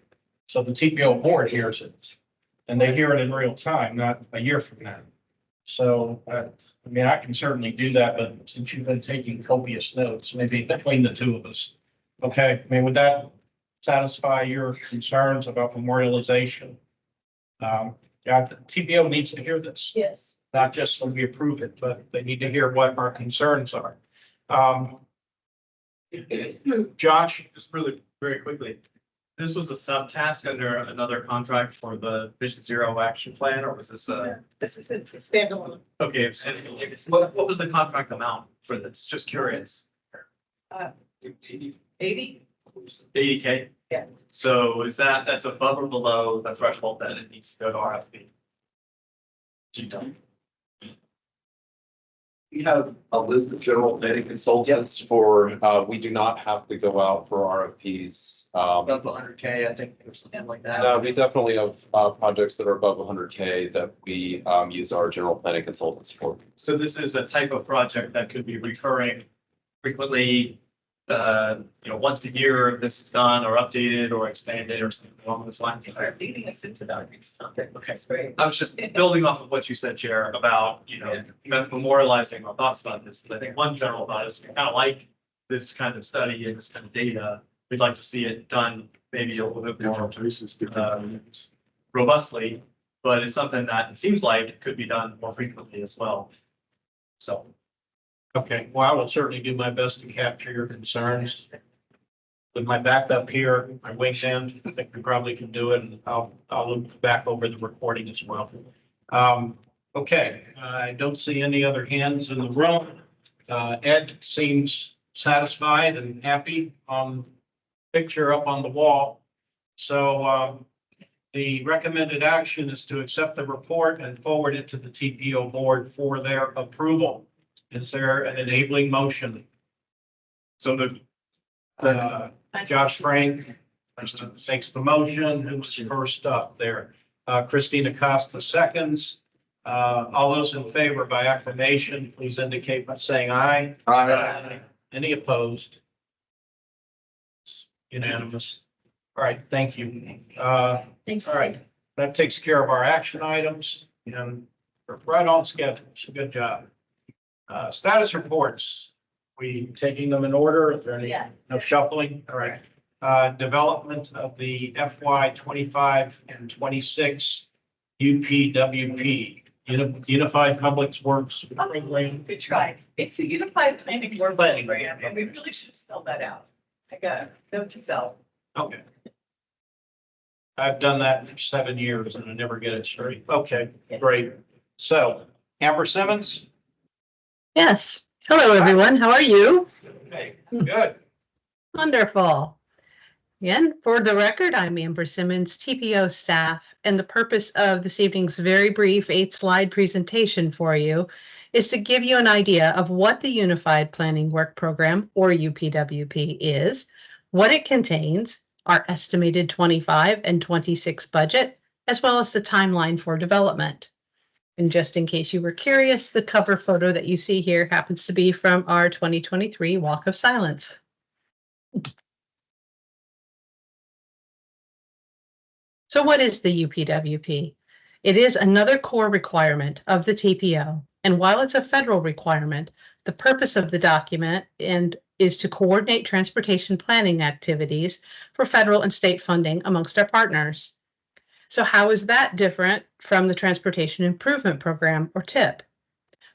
So the TPO board hears it, and they hear it in real time, not a year from now. So, I can certainly do that, but since you've been taking copious notes, maybe between the two of us. Okay, would that satisfy your concerns about memorialization? Yeah, the TPO needs to hear this. Yes. Not just when we approve it, but they need to hear what our concerns are. Josh? Just really very quickly, this was a subtask under another contract for the Vision Zero action plan, or was this This is it's a standalone. okay, what was the contract amount for this? Just curious. 80? 80K? Yeah. So that's above or below the threshold that it needs to go to RFP? Do you tell me? We have a list of general planning consultants for, we do not have to go out for RFPs. Above 100K, I think, or something like that. We definitely have projects that are above 100K that we use our general planning consultants for. So this is a type of project that could be recurring frequently, once a year, this is done or updated or expanded or something along those lines. Leading us into that. Okay, that's great. I was just building off of what you said, Chair, about, memorializing our thoughts about this. I think one general thought is we kind of like this kind of study and this kind of data. We'd like to see it done maybe a little bit more robustly, but it's something that it seems like could be done more frequently as well. So. Okay, well, I will certainly do my best to capture your concerns. With my backup here, my wings in, I think we probably can do it, and I'll look back over the recording as well. Okay, I don't see any other hands in the room. Ed seems satisfied and happy on picture up on the wall. So the recommended action is to accept the report and forward it to the TPO board for their approval. Is there an enabling motion? So the, Josh Frank makes the motion. Who was first up there? Christina Costa seconds. All those in favor by acclamation, please indicate by saying aye. Aye. Any opposed? Unanimous. All right, thank you. All right, that takes care of our action items and we're right on schedule. So good job. Status reports. We taking them in order? Is there any, no shuffling? All right. Development of the FY 25 and 26 UPWP, Unified Public Works Program. Good try. It's the Unified Planning Work Program, and we really should spell that out. I got note to self. Okay. I've done that for 7 years and I never get it straight. Okay, great. So Amber Simmons. Yes. Hello, everyone. How are you? Hey, good. Wonderful. Again, for the record, I'm Amber Simmons, TPO staff, and the purpose of this evening's very brief 8-slide presentation for you is to give you an idea of what the Unified Planning Work Program, or UPWP, is, what it contains, our estimated 25 and 26 budget, as well as the timeline for development. And just in case you were curious, the cover photo that you see here happens to be from our 2023 Walk of Silence. So what is the UPWP? It is another core requirement of the TPO. And while it's a federal requirement, the purpose of the document is to coordinate transportation planning activities for federal and state funding amongst our partners. So how is that different from the Transportation Improvement Program, or TIP?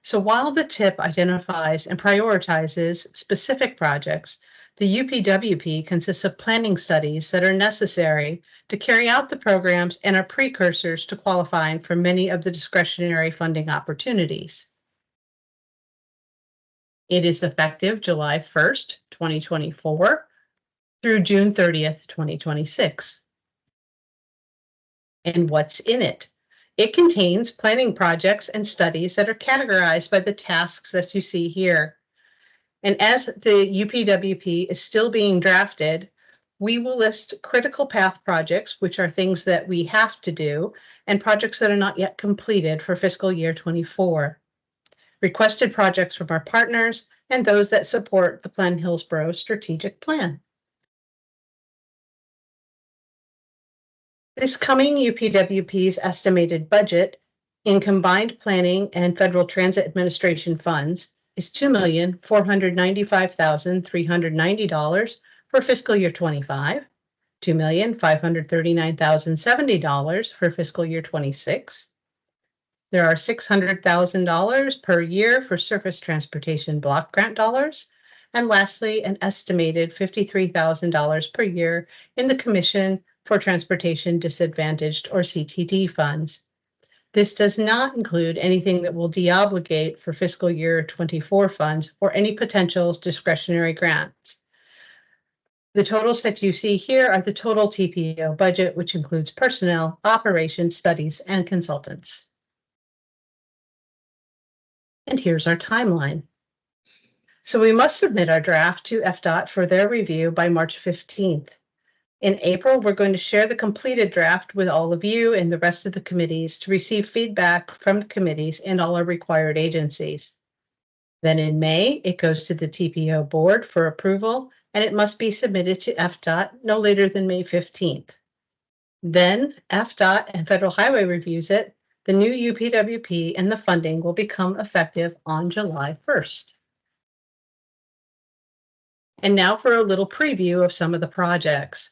So while the TIP identifies and prioritizes specific projects, the UPWP consists of planning studies that are necessary to carry out the programs and are precursors to qualifying for many of the discretionary funding opportunities. It is effective July 1st, 2024 through June 30th, 2026. And what's in it? It contains planning projects and studies that are categorized by the tasks that you see here. And as the UPWP is still being drafted, we will list critical path projects, which are things that we have to do, and projects that are not yet completed for fiscal year 24. Requested projects from our partners and those that support the Plan Hillsborough strategic plan. This coming UPWP's estimated budget in combined planning and Federal Transit Administration funds is $2,495,390 for fiscal year 25, $2,539,070 for fiscal year 26. There are $600,000 per year for surface transportation block grant dollars. And lastly, an estimated $53,000 per year in the Commission for Transportation Disadvantaged, or CTD funds. This does not include anything that will deobligate for fiscal year 24 funds or any potential discretionary grants. The totals that you see here are the total TPO budget, which includes personnel, operations, studies, and consultants. And here's our timeline. So we must submit our draft to FDOT for their review by March 15th. In April, we're going to share the completed draft with all of you and the rest of the committees to receive feedback from the committees and all our required agencies. Then in May, it goes to the TPO board for approval, and it must be submitted to FDOT no later than May 15th. Then FDOT and Federal Highway reviews it. The new UPWP and the funding will become effective on July 1st. And now for a little preview of some of the projects.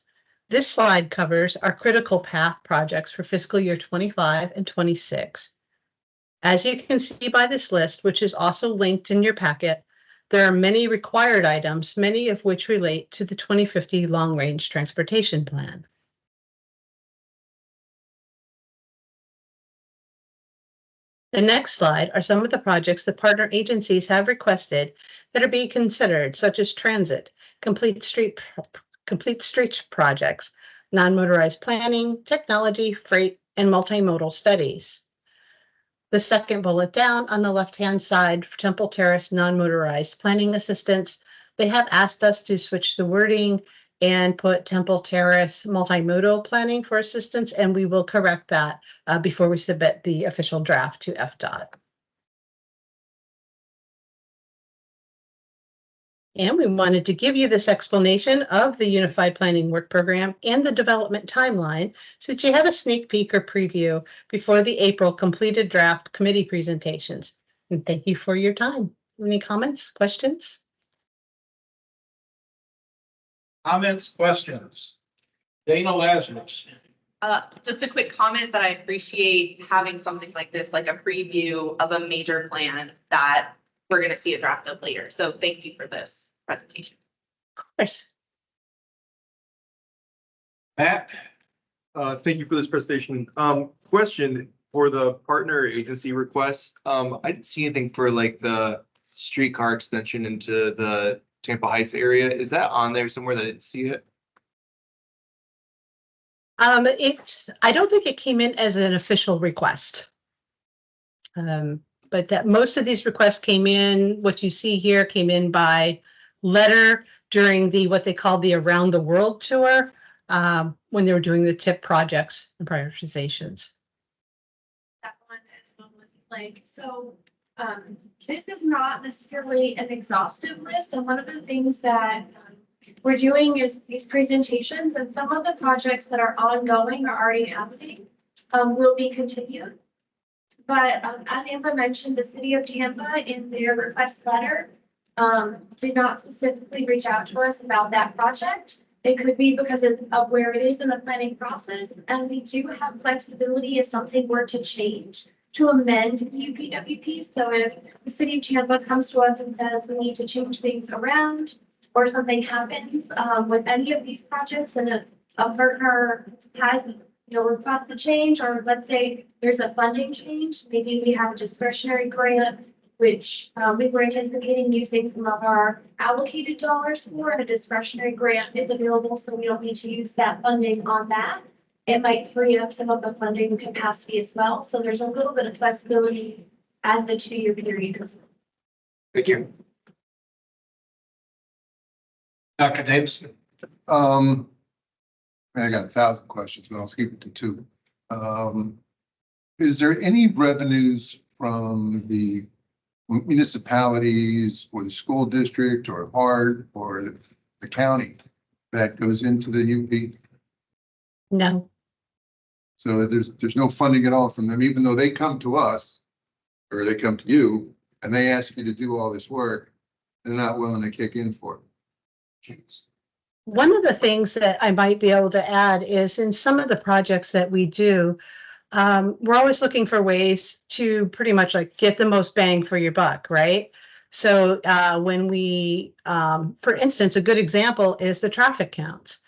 This slide covers our critical path projects for fiscal year 25 and 26. As you can see by this list, which is also linked in your packet, there are many required items, many of which relate to the 2050 Long Range Transportation Plan. The next slide are some of the projects that partner agencies have requested that are being considered, such as transit, complete streets projects, non-motorized planning, technology, freight, and multimodal studies. The second bullet down on the left-hand side, Temple Terrace non-motorized planning assistance. they have asked us to switch the wording and put Temple Terrace multimodal planning for assistance, and we will correct that before we submit the official draft to FDOT. And we wanted to give you this explanation of the Unified Planning Work Program and the development timeline so that you have a sneak peek or preview before the April completed draft committee presentations. And thank you for your time. Any comments, questions? Comments, questions? Dana Lazarus. Just a quick comment that I appreciate having something like this, like a preview of a major plan that we're gonna see a draft of later. So thank you for this presentation. Of course. Matt? Thank you for this presentation. Question for the partner agency requests. I didn't see anything for like the streetcar extension into the Tampa Heights area. Is that on there somewhere that I didn't see it? I don't think it came in as an official request. But that most of these requests came in, what you see here came in by letter during the, what they called the Around the World tour, when they were doing the TIP projects and prioritizations. That one is like, so this is not necessarily an exhaustive list. And one of the things that we're doing is these presentations, and some of the projects that are ongoing or already happening will be continued. But as Amber mentioned, the city of Tampa in their request letter did not specifically reach out to us about that project. It could be because of where it is in the planning process. And we do have flexibility if something were to change to amend the UPWP. So if the city of Tampa comes to us and says we need to change things around, or something happens with any of these projects, and a partner has request a change, or let's say there's a funding change, maybe we have a discretionary grant, which we were anticipating using some of our allocated dollars for. A discretionary grant is available, so we don't need to use that funding on that. It might free up some of the funding capacity as well. So there's a little bit of flexibility as the 2-year period goes on. Thank you. Dr. Davidson. I got 1,000 questions, but I'll keep it to 2. Is there any revenues from the municipalities or the school district or HART or the county that goes into the UP? No. So there's no funding at all from them, even though they come to us or they come to you and they ask you to do all this work, they're not willing to kick in for it. Jeez. One of the things that I might be able to add is in some of the projects that we do, we're always looking for ways to pretty much like get the most bang for your buck, right? So when we, for instance, a good example is the traffic counts.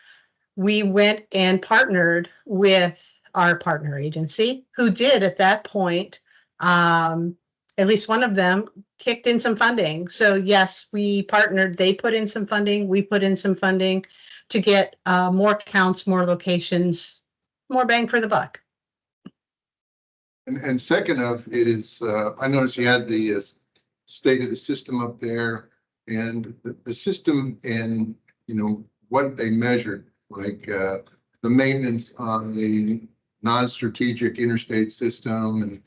We went and partnered with our partner agency who did at that point, at least one of them kicked in some funding. So yes, we partnered, they put in some funding, we put in some funding to get more counts, more locations, more bang for the buck. And second of is, I noticed you had the state of the system up there, and the system and, what they measured, like the maintenance on the non-strategic interstate system, and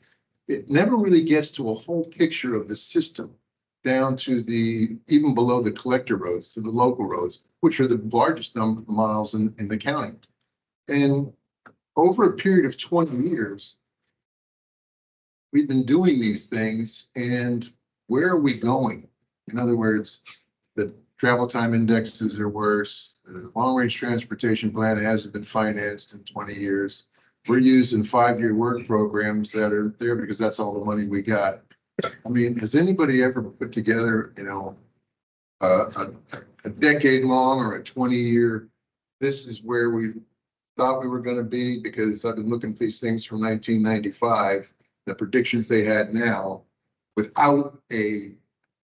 it never really gets to a whole picture of the system down to even below the collector roads, to the local roads, which are the largest number of miles in the county. And over a period of 20 years, we've been doing these things, and where are we going? In other words, the travel time indexes are worse. The long-range transportation plan hasn't been financed in 20 years. We're using 5-year work programs that are there because that's all the money we got. I mean, has anybody ever put together, a decade long or a 20-year, this is where we thought we were going to be? Because I've been looking at these things from 1995, the predictions they had now, without a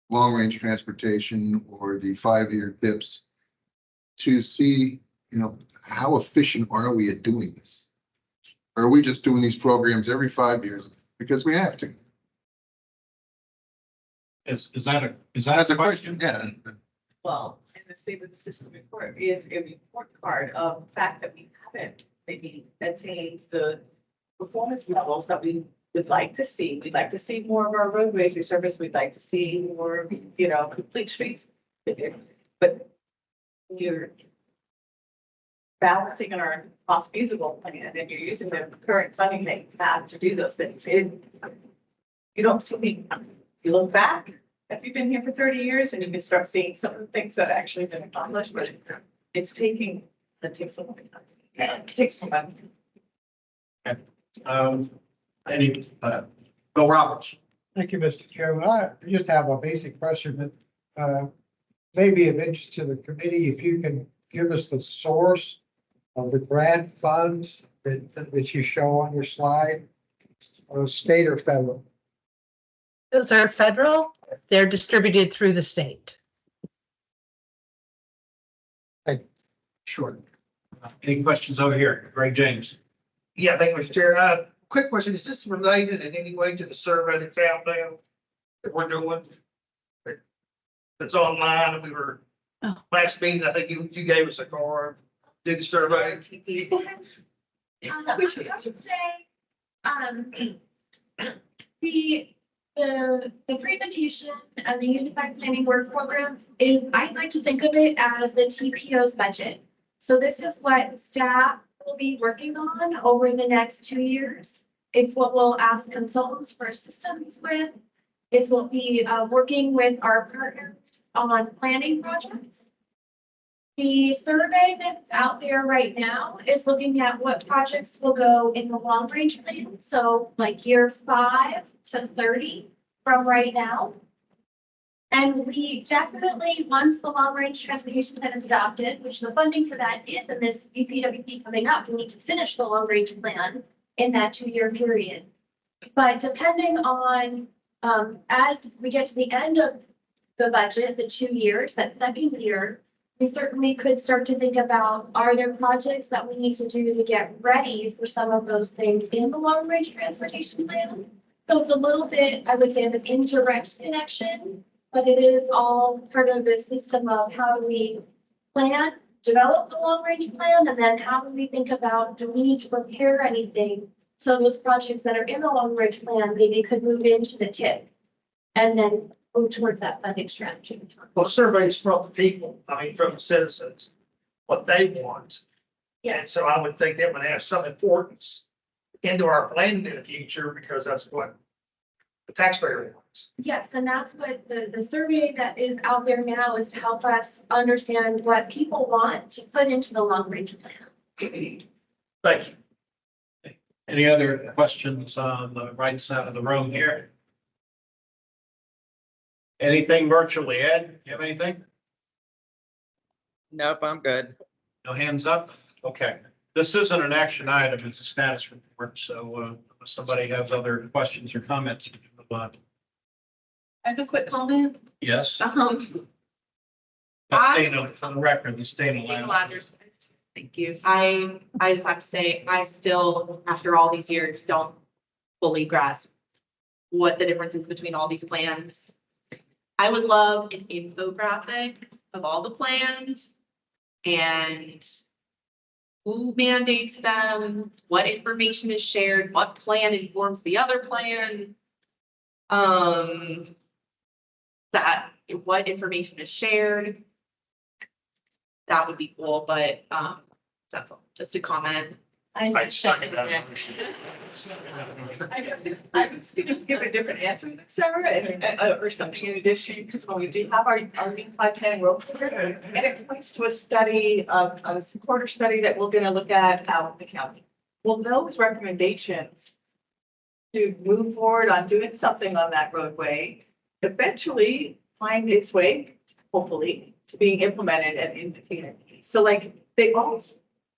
long-range transportation or the 5-year TIPs, to see, how efficient are we at doing this? Or are we just doing these programs every 5 years because we have to? Is that a question? Yeah. well, in the state of the system report is a report card of the fact that we haven't maybe attained the performance levels that we would like to see. We'd like to see more of our roadways resurfaced. We'd like to see more, complete streets. But you're balancing our cost feasible plan and you're using the current funding that you have to do those things. You don't see, you look back, if you've been here for 30 years and you can start seeing some of the things that actually been accomplished, but it takes a long time. It takes some time. Bill Roberts. Thank you, Mr. Chairman. I just have a basic question that may be of interest to the committee. If you can give us the source of the grant funds that you show on your slide, state or federal? Those are federal. They're distributed through the state. Sure. Any questions over here? Greg James. Yeah, thank you, Mr. Chair. Quick question, is this related in any way to the survey that's out there that we're doing? That's online, and we were, last meeting, I think you gave us a card, did the survey. I would say, the presentation and the Unified Planning Work Program is, I'd like to think of it as the TPO's budget. So this is what staff will be working on over the next 2 years. It's what we'll ask consultants for assistance with. It's what we'll be working with our partners on planning projects. The survey that's out there right now is looking at what projects will go in the long range plan. So like year 5 to 30 from right now. And we definitely, once the long range transportation plan is adopted, which the funding for that is in this UPWP coming up, we need to finish the long range plan in that 2-year period. But depending on, as we get to the end of the budget, the 2 years, that second year, we certainly could start to think about, are there projects that we need to do to get ready for some of those things in the long range transportation plan? So it's a little bit, I would say, of an indirect connection, but it is all part of the system of how do we plan, develop the long range plan, and then how do we think about, do we need to prepare anything? So those projects that are in the long range plan maybe could move into the TIP and then move towards that funding strategy. Well, surveys from the people, from the citizens, what they want. Yeah. And so I would think that would have some importance into our planning in the future, because that's what the taxpayer wants. Yes, and that's what the survey that is out there now is to help us understand what people want to put into the long range plan. Thank you. Any other questions on the right side of the room here? Anything virtually, Ed? You have anything? Nope, I'm good. No hands up? Okay. This isn't an action item, it's a status report, so if somebody has other questions or comments. I have a quick comment. Yes. That's for the record, the state of Dana Lazarus. Thank you. I just have to say, I still, after all these years, don't fully grasp what the difference is between all these plans. I would love an infographic of all the plans and who mandates them, what information is shared, what plan informs the other plan. That what information is shared. That would be cool, but that's all, just a comment. I second that. I was gonna give a different answer than Sarah or something in addition, because when we do have our unified planning road program, and it points to a study of a quarter study that we're gonna look at out in the county. Well, those recommendations to move forward on doing something on that roadway eventually find its way, hopefully, to being implemented and in the community. So like they all,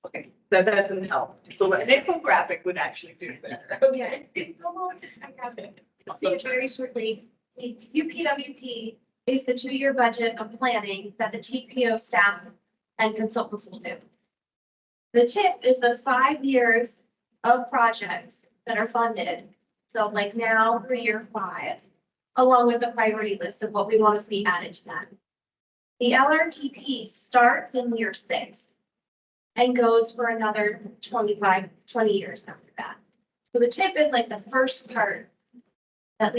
okay. That doesn't help. So an infographic would actually do better. Okay, it's almost, I'll say it very shortly. UPWP is the 2-year budget of planning that the TPO staff and consultants will do. The TIP is the 5 years of projects that are funded. So like now through year 5, along with the priority list of what we want to see added to that. The LRTP starts in year 6 and goes for another 20 years after that. So the TIP is like the first part that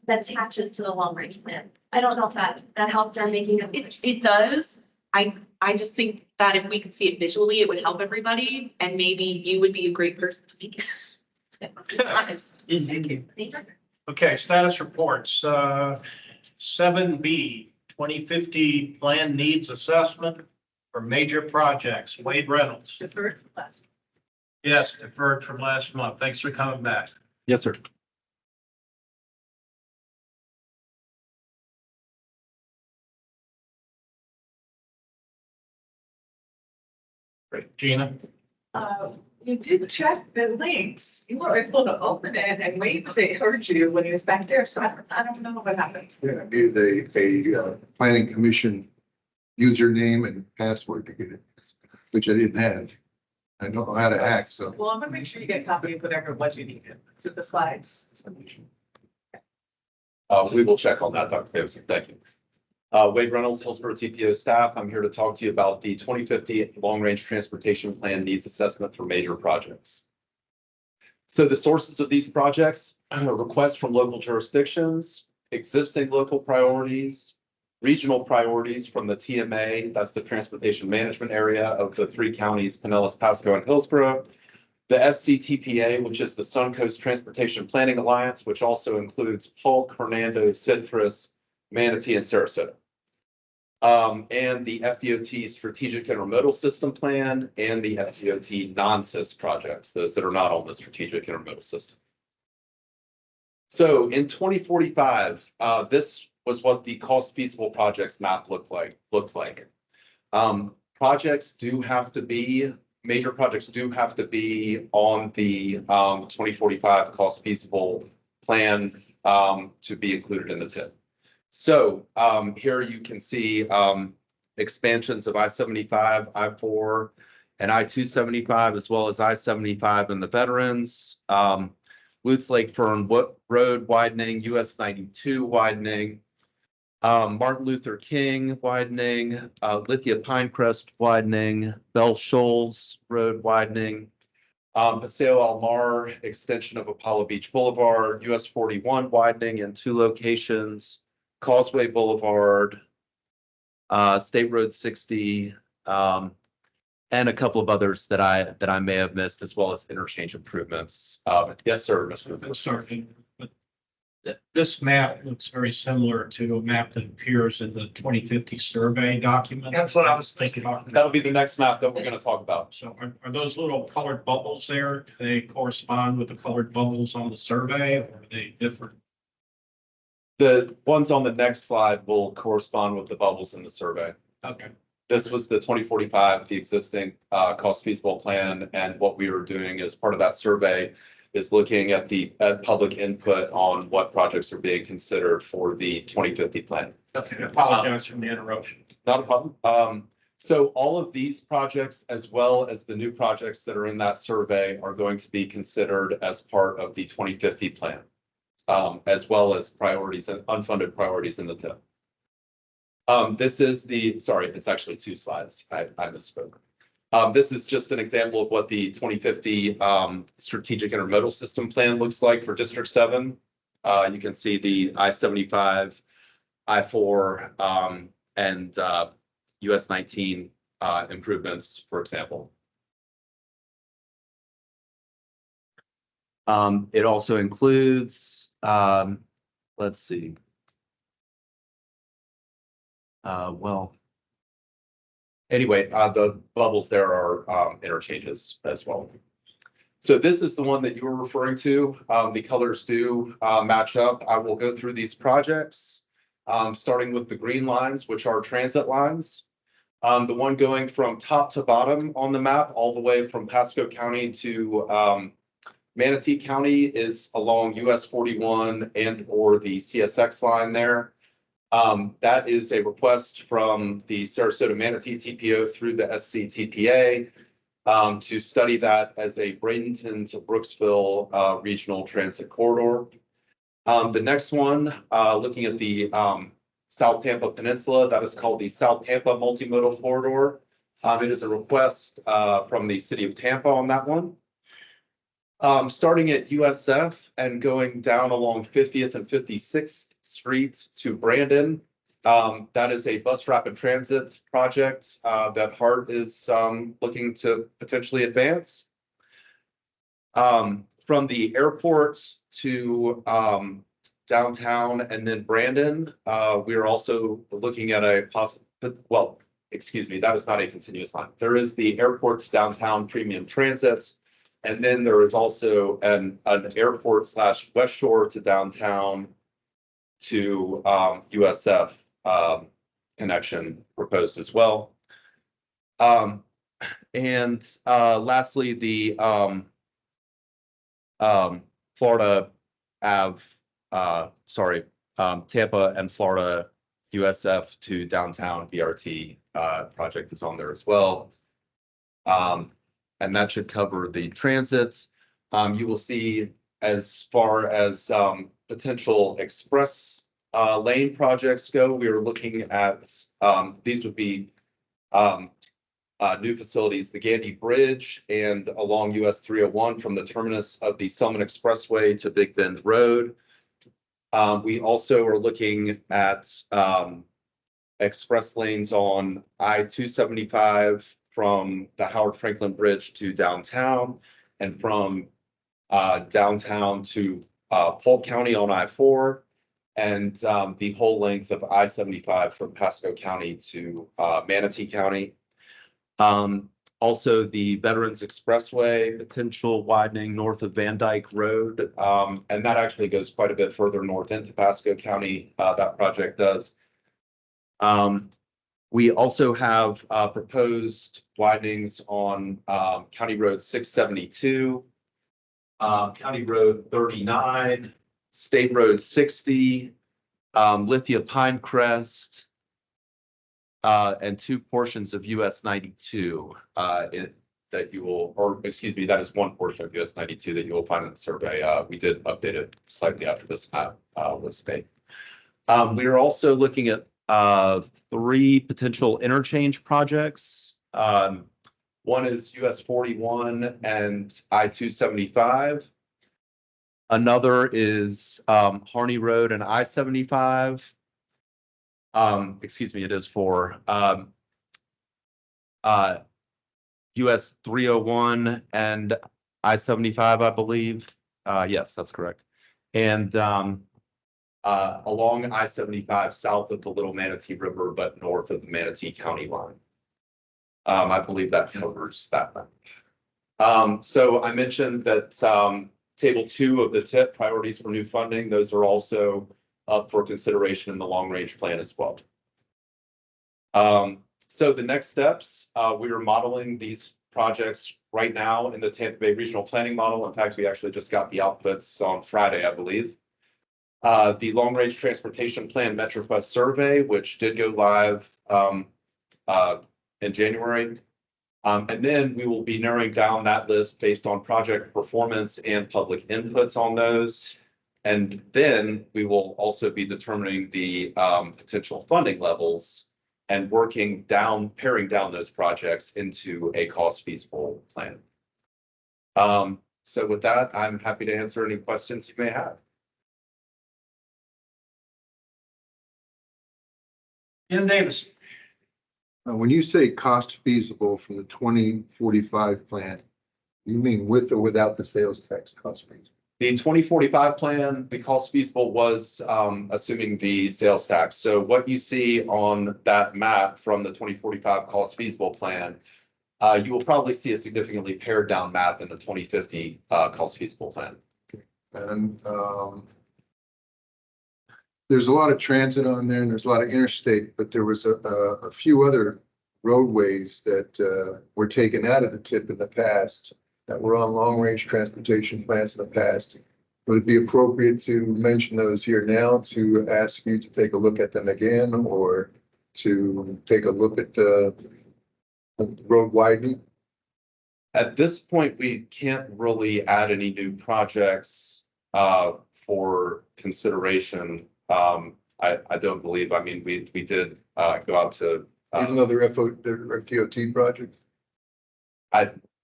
attaches to the long range plan. I don't know if that helps our making of it. It does. I just think that if we could see it visually, it would help everybody, and maybe you would be a great person to make it. To be honest. Thank you. Okay, status reports, 7B, 2050 plan needs assessment for major projects. Wade Reynolds. Deferred from last. Yes, deferred from last month. Thanks for coming back. Yes, sir. Great. Gina? You did check the links. You were able to open it and Wade heard you when he was back there. So I don't know what happened. Yeah, I needed a planning commission username and password to get it, which I didn't have. I don't know how to hack, so. Well, I'm gonna make sure you get a copy of whatever it was you needed. It's in the slides. We will check on that, Dr. Davison. Thank you. Wade Reynolds, Hillsborough TPO staff. I'm here to talk to you about the 2050 Long Range Transportation Plan Needs Assessment for major projects. So the sources of these projects, requests from local jurisdictions, existing local priorities, regional priorities from the TMA, that's the Transportation Management Area of the 3 counties, Pinellas, Pasco, and Hillsborough. The SCTPA, which is the Suncoast Transportation Planning Alliance, which also includes Polk, Hernando, Citrus, Manatee, and Sarasota. And the FDOT Strategic Intermodal System Plan and the FDOT non-SIS projects, those that are not on the Strategic Intermodal System. So in 2045, this was what the cost feasible projects map looks like. Projects do have to be, major projects do have to be on the 2045 cost feasible plan to be included in the TIP. So here you can see expansions of I-75, I-4, and I-275, as well as I-75 and the veterans, Lutz Lake Fern Road widening, US 92 widening, Martin Luther King widening, Lithia Pinecrest widening, Bell Shoals Road widening, Paseo Al Mar extension of Apollo Beach Boulevard, US 41 widening in 2 locations, Causeway Boulevard, State Road 60, and a couple of others that I may have missed, as well as interchange improvements. Yes, sir, Mr. Sorry, but this map looks very similar to a map that appears in the 2050 survey document. That's what I was thinking. That'll be the next map that we're going to talk about. So are those little colored bubbles there? Do they correspond with the colored bubbles on the survey, or are they different? The ones on the next slide will correspond with the bubbles in the survey. Okay. This was the 2045, the existing cost feasible plan, and what we were doing as part of that survey is looking at the public input on what projects are being considered for the 2050 plan. Okay, I apologize for the interruption. Not a problem. So all of these projects, as well as the new projects that are in that survey, are going to be considered as part of the 2050 plan, as well as priorities and unfunded priorities in the TIP. This is sorry, it's actually 2 slides. I misspoke. This is just an example of what the 2050 Strategic Intermodal System Plan looks like for District 7. You can see the I-75, I-4, and US 19 improvements, for example. It also includes, let's see. Anyway, the bubbles there are interchanges as well. So this is the one that you were referring to. The colors do match up. I will go through these projects, starting with the green lines, which are transit lines. The one going from top to bottom on the map, all the way from Pasco County to Manatee County, is along US 41 and or the CSX line there. That is a request from the Sarasota Manatee TPO through the SCTPA to study that as a Bradenton to Brooksville regional transit corridor. The next one, looking at the South Tampa Peninsula. That is called the South Tampa Multimodal Corridor. It is a request from the city of Tampa on that one. Starting at USF and going down along 50th and 56th Streets to Brandon. That is a bus rapid transit project that HART is looking to potentially advance. From the airport to downtown and then Brandon, we are also looking at a possible, well, excuse me, that is not a continuous line. There is the airport to downtown premium transit. And then there is also an airport / West Shore to downtown to USF connection proposed as well. And lastly, the Florida Ave, Tampa and Florida USF to downtown BRT project is on there as well. And that should cover the transits. You will see as far as potential express lane projects go, we are looking at, these would be new facilities, the Gandy Bridge and along US 301 from the terminus of the Summit Expressway to Big Bend Road. We also are looking at express lanes on I-275 from the Howard Franklin Bridge to downtown and from downtown to Polk County on I-4 and the whole length of I-75 from Pasco County to Manatee County. Also the Veterans Expressway, potential widening north of Van Dyke Road. And that actually goes quite a bit further north into Pasco County, that project does. We also have proposed widenings on County Road 672, County Road 39, State Road 60, Lithia Pinecrest, and 2 portions of US 92 that you will, or excuse me, that is 1 portion of US 92 that you will find in the survey. We did update it slightly after this map was made. We are also looking at 3 potential interchange projects. One is US 41 and I-275. Another is Harney Road and I-75. Excuse me, it is for US 301 and I-75, I believe. Yes, that's correct. And along I-75 south of the Little Manatee River, but north of the Manatee County line. I believe that covers that one. So I mentioned that table 2 of the TIP priorities for new funding, those are also up for consideration in the long range plan as well. So the next steps, we are modeling these projects right now in the Tampa Bay Regional Planning Model. In fact, we actually just got the outputs on Friday, I believe. The Long Range Transportation Plan MetroQuest survey, which did go live in January. And then we will be narrowing down that list based on project performance and public inputs on those. And then we will also be determining the potential funding levels and working down, paring down those projects into a cost feasible plan. So with that, I'm happy to answer any questions you may have. Ian Davis. When you say cost feasible from the 2045 plan, you mean with or without the sales tax cost feasible? The 2045 plan, the cost feasible was assuming the sales tax. So what you see on that map from the 2045 cost feasible plan, you will probably see a significantly pared down map in the 2050 cost feasible plan. And there's a lot of transit on there and there's a lot of interstate, but there was a few other roadways that were taken out of the TIP in the past that were on long range transportation plans in the past. Would it be appropriate to mention those here now to ask you to take a look at them again or to take a look at the road widening? At this point, we can't really add any new projects for consideration. I don't believe, I mean, we did, go out to, Even though they're FDOT projects?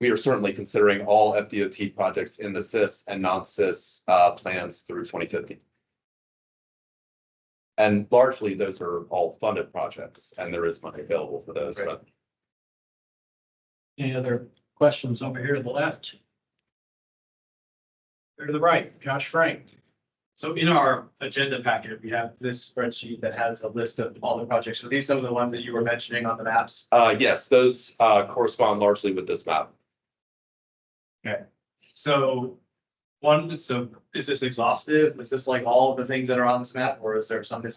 we are certainly considering all FDOT projects in the CIS and non-CIS, plans through 2050. And largely, those are all funded projects, and there is money available for those, but. Any other questions over here to the left? Here to the right, Josh Frank. So in our agenda packet, we have this spreadsheet that has a list of all the projects. So these some of the ones that you were mentioning on the maps. Yes, those, correspond largely with this map. Okay, so so is this exhaustive? Is this like all of the things that are on this map, or is there something?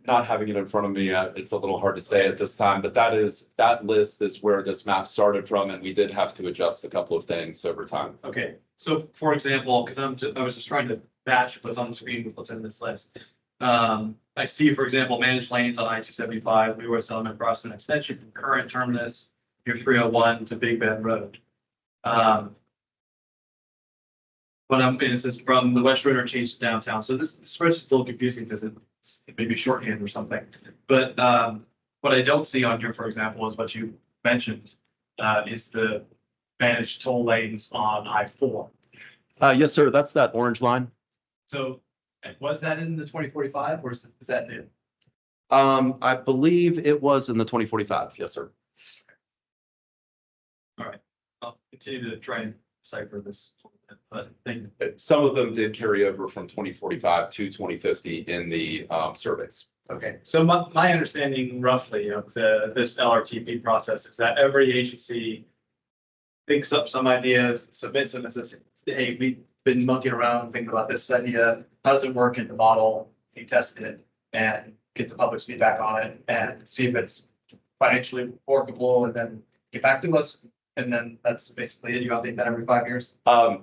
Not having it in front of me, it's a little hard to say at this time, but that list is where this map started from, and we did have to adjust a couple of things over time. Okay, so for example, because I was just trying to match what's on the screen with what's in this list. I see, for example, managed lanes on I-275, we were settlement across an extension from current terminus, near 301 to Big Bend Road. But it says from the West Road interchange to downtown. So this spreadsheet's a little confusing because it may be shorthand or something. But what I don't see on here, for example, is what you mentioned, is the managed toll lanes on I-4. Yes, sir, that's that orange line. So was that in the 2045 or is that new? I believe it was in the 2045. Yes, sir. All right, I'll continue to try and decipher this. But some of them did carry over from 2045 to 2050 in the surveys. Okay, so my understanding roughly of this LRTP process is that every agency thinks up some ideas, submits them and says, hey, we've been monkeying around, thinking about this idea. How does it work in the model? We test it and get the public's feedback on it and see if it's financially workable and then get back to us. And then that's basically it. You update that every 5 years? A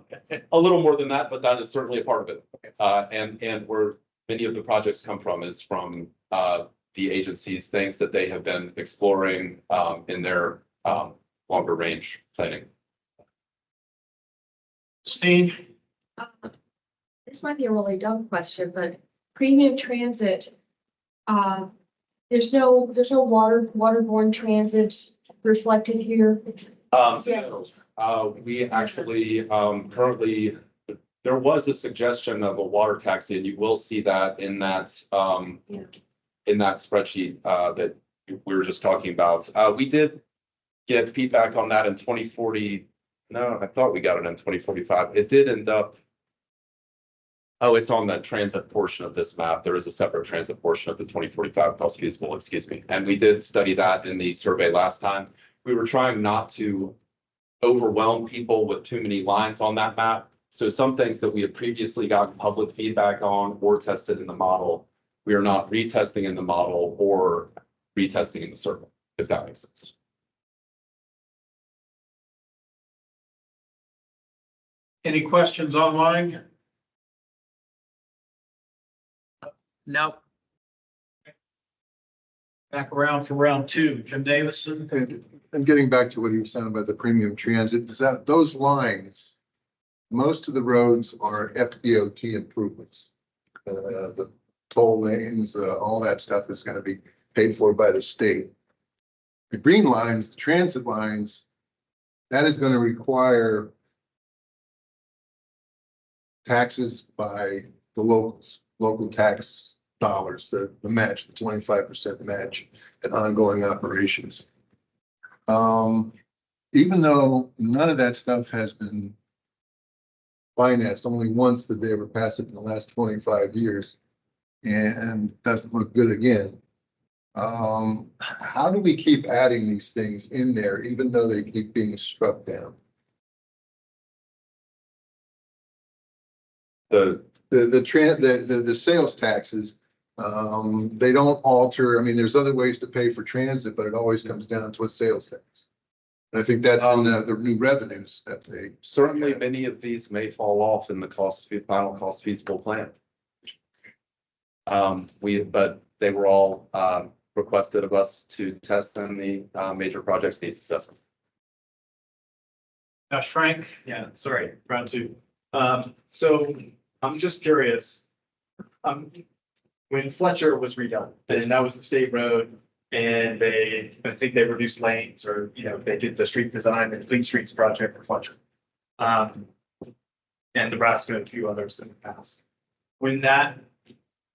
little more than that, but that is certainly a part of it. And where many of the projects come from is from the agencies, things that they have been exploring in their longer range planning. Steve? This might be a really dumb question, but premium transit, there's no waterborne transit reflected here. We actually currently, there was a suggestion of a water taxi, and you will see that in that spreadsheet that we were just talking about. We did get feedback on that in 2040. No, I thought we got it in 2045. It did end up. Oh, it's on the transit portion of this map. There is a separate transit portion of the 2045 cost feasible, excuse me. And we did study that in the survey last time. We were trying not to overwhelm people with too many lines on that map. So some things that we had previously gotten public feedback on or tested in the model, we are not retesting in the model or retesting in the survey, if that makes sense. Any questions online? No. Back around for round two, Jim Davison. And getting back to what he was saying about the premium transit, is that those lines, most of the roads are FDOT improvements. The toll lanes, all that stuff is going to be paid for by the state. The green lines, the transit lines, that is going to require taxes by the local tax dollars, the match, the 25% match and ongoing operations. Even though none of that stuff has been financed, only once did they ever pass it in the last 25 years, and doesn't look good again. How do we keep adding these things in there, even though they keep being struck down? The sales taxes, they don't alter. I mean, there's other ways to pay for transit, but it always comes down to a sales tax. And I think that's in the new revenues that they. Certainly, many of these may fall off in the final cost feasible plan. But they were all requested of us to test in the major projects needs assessment. Josh Frank? Yeah, sorry, round two. So I'm just curious. when Fletcher was redone, and that was a state road. And I think they reduced lanes or, they did the street design and Clean Streets project for Fletcher. And Nebraska and a few others in the past.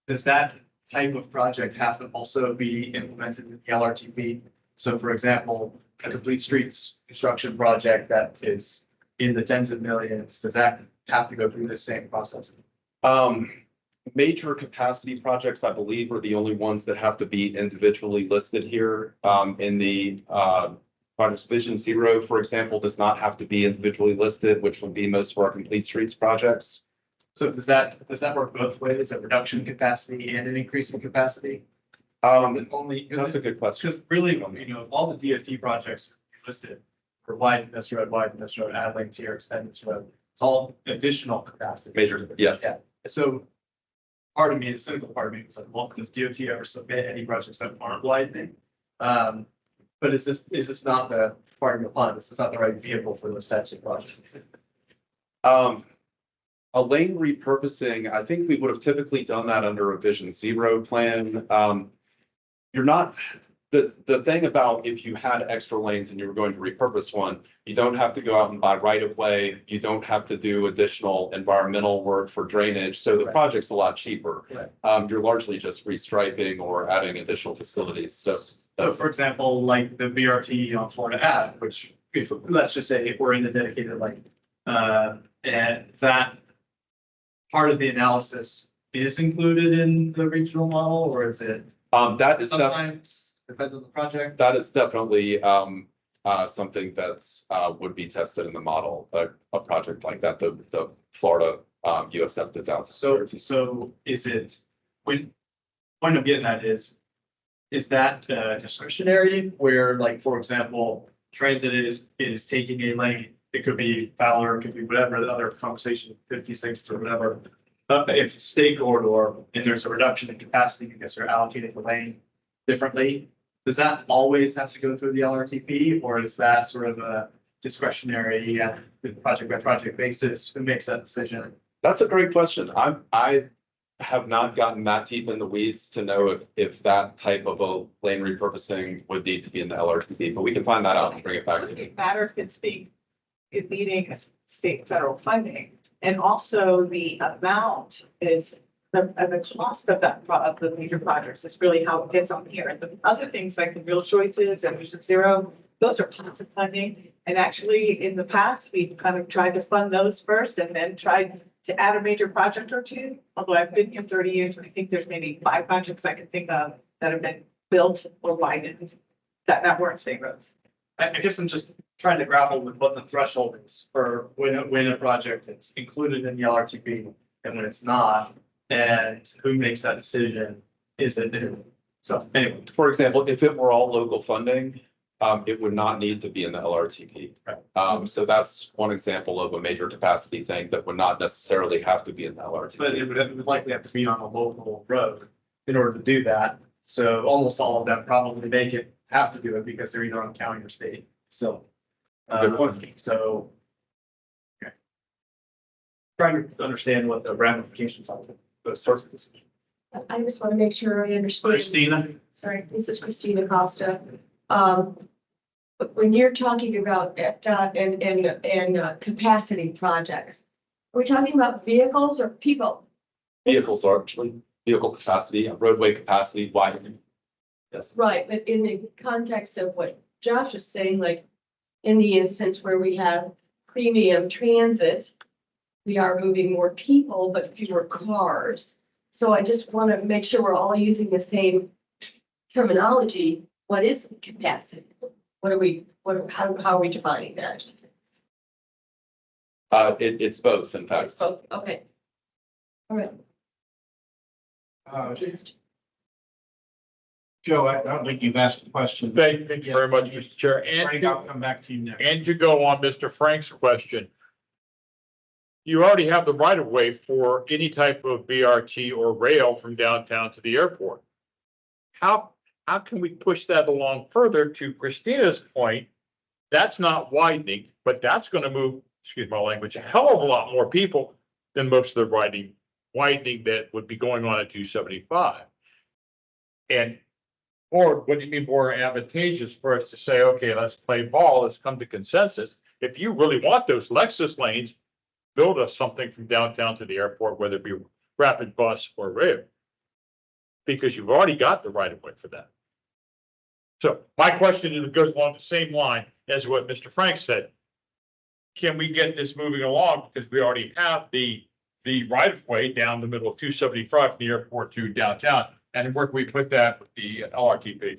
Does that type of project have to also be implemented in the LRTP? So for example, a Complete Streets construction project that is in the tens of millions, does that have to go through the same process? Major capacity projects, I believe, are the only ones that have to be individually listed here. In the Project Vision Zero, for example, does not have to be individually listed, which would be most of our Complete Streets projects. So does that work both ways, a reduction in capacity and an increase in capacity? Only That's a good question. Because really, all the DOT projects listed for widen this road, add lanes here, extend this road, it's all additional capacity. Major, yes. Yeah, so part of me, the cynical part of me was like, well, does DOT ever submit any projects that aren't widening? But is this not the part of the plan? This is not the right vehicle for those types of projects. A lane repurposing, I think we would have typically done that under a Vision Zero plan. You're not, the thing about if you had extra lanes and you were going to repurpose one, you don't have to go out and buy right of way. You don't have to do additional environmental work for drainage. So the project's a lot cheaper. Right. You're largely just restriping or adding additional facilities. So for example, like the BRT on Florida Ave, which let's just say we're in the dedicated lane, and that part of the analysis is included in the regional model, or is it? That is sometimes depends on the project. That is definitely something that's would be tested in the model, a project like that, the Florida USF 2000. So is it, when, point I'm getting at is that discretionary where, like, for example, transit is taking a lane, it could be Fowler, it could be whatever, the other conversation, 56th or whatever. If it's state corridor and there's a reduction in capacity because they're allocating the lane differently, does that always have to go through the LRTP, or is that sort of a discretionary project by project basis? Who makes that decision? That's a great question. I have not gotten that deep in the weeds to know if that type of a lane repurposing would need to be in the LRTP, but we can find that out and bring it back to you. Matter if it's needing state and federal funding. And also the amount is the cost of of the major projects is really how it gets on here. And the other things like the Real Choices and Vision Zero, those are pots of funding. And actually, in the past, we've kind of tried to fund those first and then tried to add a major project or two. Although I've been here 30 years, and I think there's maybe 5 projects I can think of that have been built or widened that weren't state roads. I guess I'm just trying to grapple with what the threshold is for when a project is included in the LRTP and when it's not, and who makes that decision? Is it new? So anyway, For example, if it were all local funding, it would not need to be in the LRTP. So that's one example of a major capacity thing that would not necessarily have to be in the LRTP. but it would likely have to be on a local road in order to do that. So almost all of them probably have to do it because they're either on county or state. So, Good point. So. Okay. Trying to understand what the ramifications are of those sorts of decisions. I just want to make sure I understand. Christina? Sorry, this is Christina Costa. But when you're talking about capacity projects, are we talking about vehicles or people? Vehicles are actually vehicle capacity, roadway capacity, widening. Yes. Right, but in the context of what Josh was saying, like in the instance where we have premium transit, we are moving more people, but fewer cars. So I just want to make sure we're all using the same terminology. What is capacity? How are we defining that? It's both, in fact. Both, okay. All right. Joe, I don't think you've asked a question. Thank you very much, Mr. Chair. Frank, I'll come back to you next. And to go on Mr. Frank's question, you already have the right of way for any type of BRT or rail from downtown to the airport. How can we push that along further? To Christina's point, that's not widening, but that's going to move, excuse my language, a hell of a lot more people than most of the widening widening that would be going on at 275. And, or would it be more advantageous for us to say, okay, let's play ball, let's come to consensus. If you really want those Lexus lanes, build us something from downtown to the airport, whether it be rapid bus or rail. Because you've already got the right of way for that. So my question goes along the same line as what Mr. Frank said. Can we get this moving along? Because we already have the right of way down the middle of 275 from the airport to downtown. And where can we put that with the LRTP?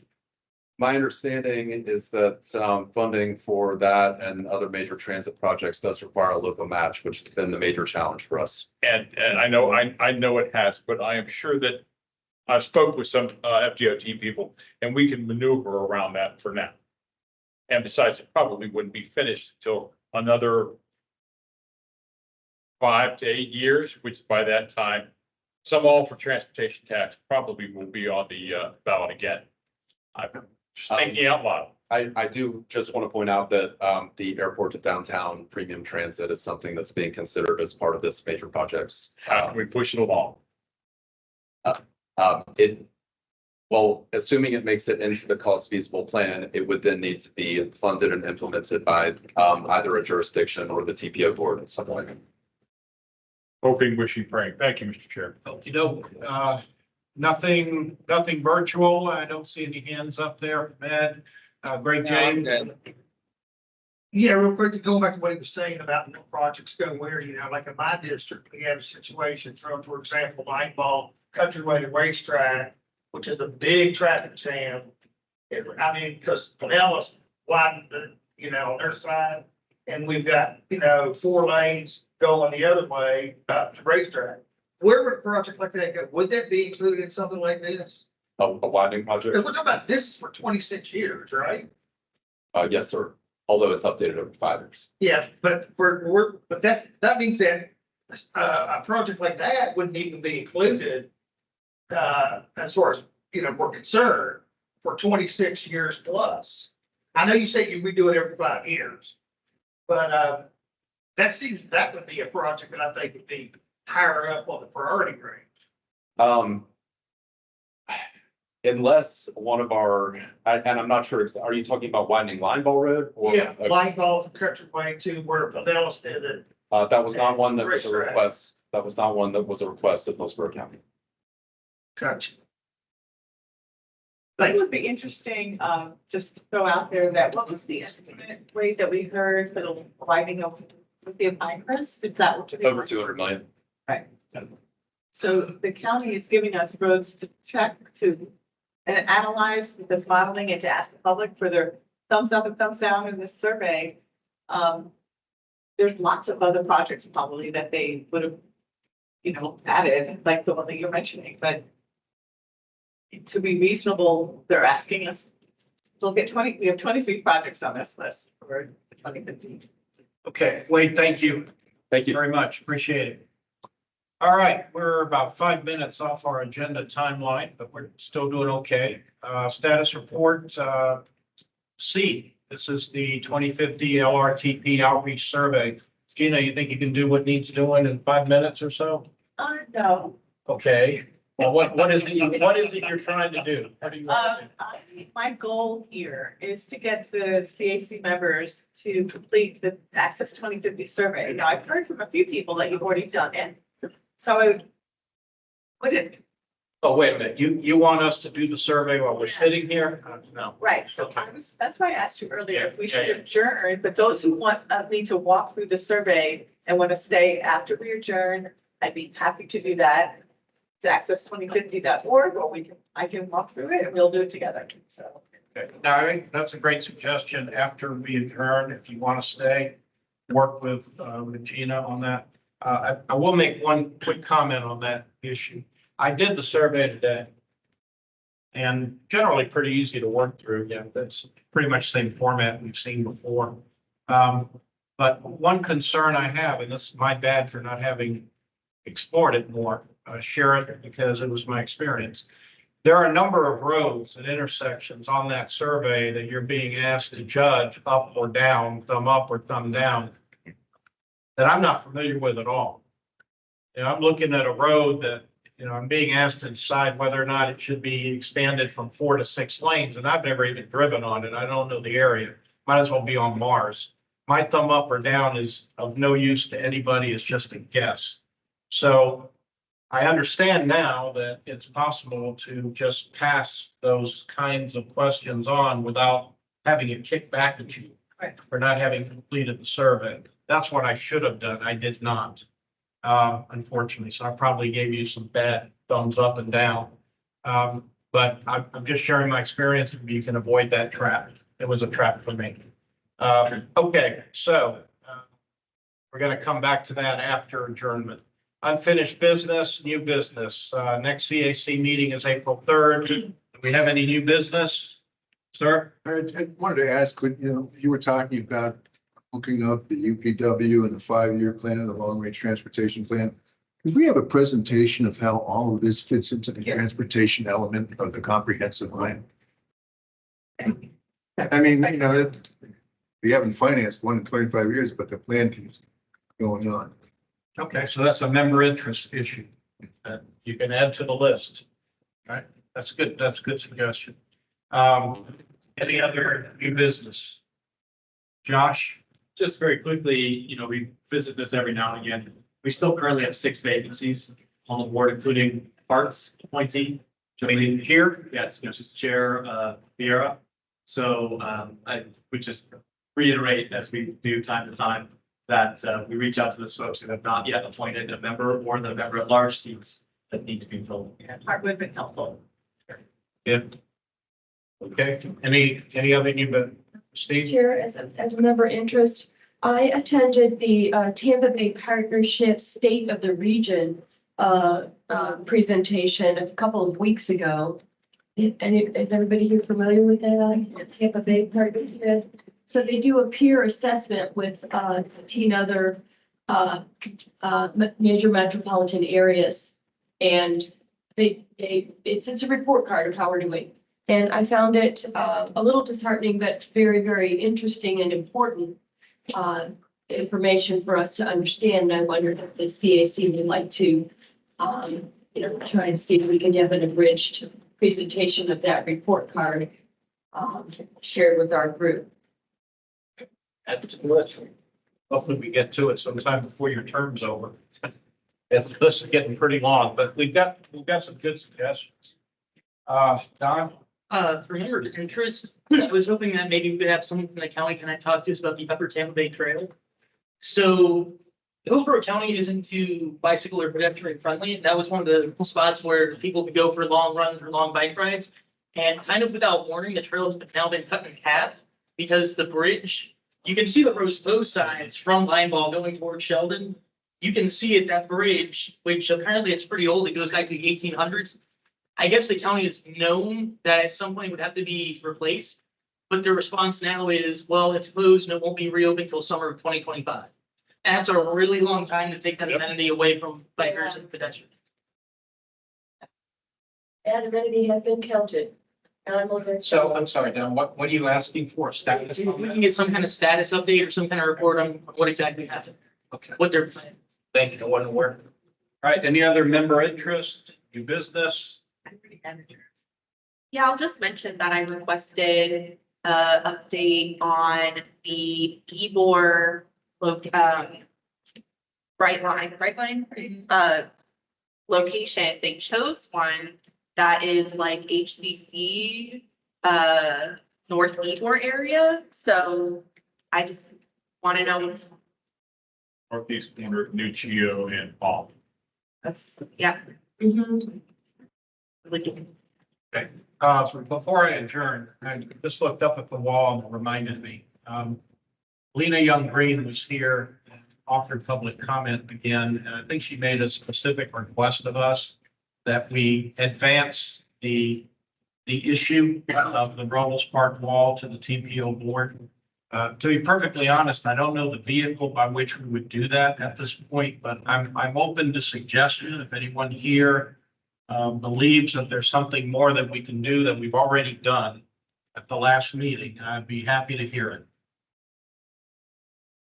My understanding is that funding for that and other major transit projects does require a local match, which has been the major challenge for us. And I know it has, but I am sure that I spoke with some FDOT people and we can maneuver around that for now. And besides, it probably wouldn't be finished until another 5 to 8 years, which by that time, some all for transportation tax probably will be on the ballot again. I'm just thinking out loud. I do just want to point out that the airport to downtown premium transit is something that's being considered as part of this major projects. How can we push it along? Well, assuming it makes it into the cost feasible plan, it would then need to be funded and implemented by either a jurisdiction or the TPO board in some way. Hoping, wishing, praying. Thank you, Mr. Chair. Nothing virtual. I don't see any hands up there. Ed, Greg James. Yeah, real quick, to go back to what he was saying about no projects go where, you know, like in my district, we have situations from, for example, Light Ball, Countryway Racetrack, which is a big traffic jam. I mean, because Pinellas widened the, you know, on their side, and we've got, you know, 4 lanes going the other way up to Racetrack. Where would a project like that go? Would that be included in something like this? A widening project? We're talking about this for 26 years, right? Yes, sir. Although it's updated over 5 years. Yeah, but but that means that a project like that wouldn't even be included as far as, you know, we're concerned for 26 years plus. I know you say you redo it every 5 years, but that would be a project that I think would be higher up on the priority range. Unless one of our, and I'm not sure, are you talking about widening Line Ball Road? Or Yeah, Light Ball from Countryway to where Pinellas did it. that was not one that was a Racetrack. request. That was not one that was a request of Hillsborough County. Gotcha. It would be interesting, just to throw out there that what was the estimate rate that we heard for the widening of the Pinecrest? If that were to be. Over 200 million. Right. So the county is giving us roads to check to and analyze with this modeling and to ask the public for their thumbs up and thumbs down in this survey. There's lots of other projects probably that they would have, you know, added, like the one that you're mentioning, but to be reasonable, they're asking us, we have 23 projects on this list for 2015. Okay, Wade, thank you. Thank you very much. Appreciate it. All right, we're about 5 minutes off our agenda timeline, but we're still doing okay. Status report, C. This is the 2050 LRTP outreach survey. Gina, you think you can do what needs doing in 5 minutes or so? No. Okay. Well, what is it you're trying to do? What do you want to do? My goal here is to get the CAC members to complete the Access 2050 survey. Now, I've heard from a few people that you've already done it. So I would it, Oh, wait a minute. You want us to do the survey while we're sitting here? No. right, so that's why I asked you earlier if we should Yeah. adjourn, but those who want me to walk through the survey and want to stay after we adjourn, I'd be happy to do that. It's access2050.org, or I can walk through it and we'll do it together, so. Okay. Now, I think that's a great suggestion. After we adjourn, if you want to stay, work with Gina on that. I will make one quick comment on that issue. I did the survey today. And generally pretty easy to work through. Yeah, that's pretty much the same format we've seen before. But one concern I have, and this is my bad for not having explored it more, share it because it was my experience. There are a number of roads and intersections on that survey that you're being asked to judge up or down, thumb up or thumb down, that I'm not familiar with at all. And I'm looking at a road that, I'm being asked to decide whether or not it should be expanded from 4 to 6 lanes, and I've never even driven on it. I don't know the area. Might as well be on Mars. My thumb up or down is of no use to anybody. It's just a guess. So I understand now that it's possible to just pass those kinds of questions on without having it kicked back at you for not having completed the survey. That's what I should have done. I did not. Unfortunately, so I probably gave you some bad thumbs up and down. But I'm just sharing my experience. You can avoid that trap. It was a trap for me. Okay, so we're going to come back to that after adjournment. Unfinished business, new business. Next CAC meeting is April 3rd. Do we have any new business, sir? I wanted to ask, you were talking about hooking up the UPW and the 5-year plan and the long-range transportation plan. Could we have a presentation of how all of this fits into the transportation element of the comprehensive plan? I mean, we haven't financed one in 25 years, but the plan keeps going on. Okay, so that's a member interest issue that you can add to the list. All right, that's good. That's a good suggestion. Any other new business? Josh? Just very quickly, we visit this every now and again. We still currently have 6 vacancies on the board, including parts appointee. Joining here? Yes, which is Chair Vieira. So I would just reiterate, as we do time to time, that we reach out to those folks who have not yet appointed a member or the member at large seats that need to be filled. Yeah, Art would have been helpful. Yeah. Okay, any other new business? Steve? Chair, as a member interest, I attended the Tampa Bay Partnership State of the Region presentation a couple of weeks ago. Is everybody here familiar with that? Tampa Bay Partnership. So they do a peer assessment with 15 other major metropolitan areas. And it's a report card of how we're doing. And I found it a little disheartening, but very, very interesting and important information for us to understand. And I wondered if the CAC would like to, try and see if we can have an abridged presentation of that report card shared with our group. Add to the list. Hopefully we get to it sometime before your term's over. This is getting pretty long, but we've got some good suggestions. Don? For member interest, I was hoping that maybe we could have someone from the county can I talk to us about the Upper Tampa Bay Trail. So Hillsborough County is into bicycle or pedestrian friendly. That was one of the spots where people could go for long runs or long bike rides. And kind of without warning, the trail has now been cut in half because the bridge, you can see the roads both sides from Lineball going towards Sheldon. You can see it, that bridge, which apparently it's pretty old. It goes back to the 1800s. I guess the county has known that at some point it would have to be replaced, but their response now is, well, it's closed and it won't be reopened until summer of 2025. And that's a really long time to take that amenity away from bikers and pedestrians. That amenity has been counted. And I'm looking. So I'm sorry, Don, what are you asking for? Status? If we can get some kind of status update or some kind of report on what exactly happened. Okay. What they're planning. Thank you. I wasn't aware. All right, any other member interest, new business? Yeah, I'll just mention that I requested update on the Ybor Brightline location. They chose one that is like HCC North Ybor area. So I just want to know what's Northeast corner of New Chio and Paul. that's yeah. Okay, so before I adjourn, I just looked up at the wall and it reminded me. Lena Young Green was here and offered public comment again, and I think she made a specific request of us that we advance the issue of the Ruggles Park wall to the TPO board. To be perfectly honest, I don't know the vehicle by which we would do that at this point, but I'm open to suggestion. If anyone here believes that there's something more that we can do that we've already done at the last meeting, I'd be happy to hear it.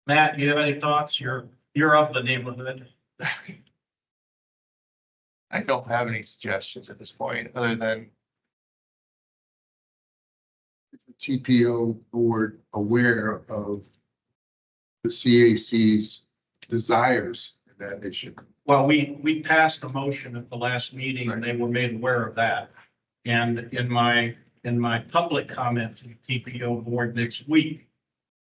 Matt, you have any thoughts? You're of the neighborhood. I don't have any suggestions at this point, other than Is the TPO board aware of the CAC's desires in that issue? Well, we passed a motion at the last meeting and they were made aware of that. And in my public comment to the TPO board next week,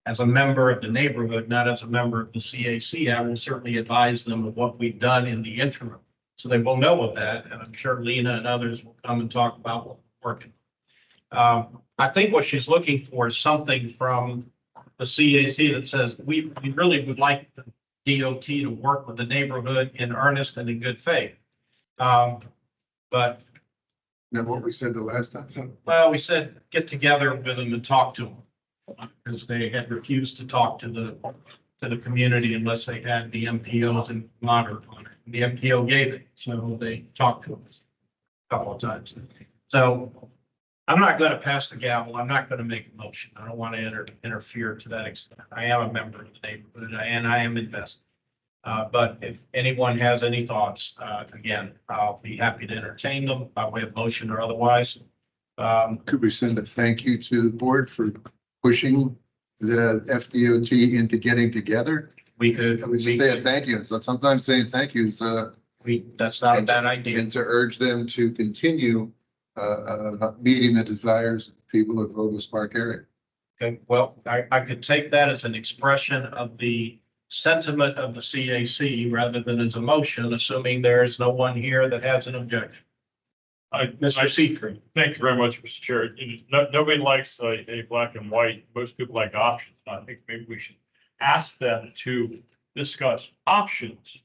as a member of the neighborhood, not as a member of the CAC, I will certainly advise them of what we've done in the interim. So they will know of that, and I'm sure Lena and others will come and talk about what we're working on. I think what she's looking for is something from the CAC that says, we really would like the DOT to work with the neighborhood in earnest and in good faith. But That's what we said the last time. well, we said, get together with them and talk to them. Because they had refused to talk to the community unless they had the MPO to monitor on it. The MPO gave it, so they talked to us a couple of times. So I'm not going to pass the gavel. I'm not going to make a motion. I don't want to interfere to that extent. I am a member of the neighborhood and I am invested. But if anyone has any thoughts, again, I'll be happy to entertain them by way of motion or otherwise. Could we send a thank you to the board for pushing the FDOT into getting together? We could. We should say a thank you. So sometimes saying thank you is, that's not a bad idea. And to urge them to continue, meeting the desires of the people of Robles Park area. Okay, well, I could take that as an expression of the sentiment of the CAC rather than as a motion, assuming there is no one here that has an objection. Mr. Seatree. Thank you very much, Mr. Chair. Nobody likes a black and white. Most people like options. I think maybe we should ask them to discuss options.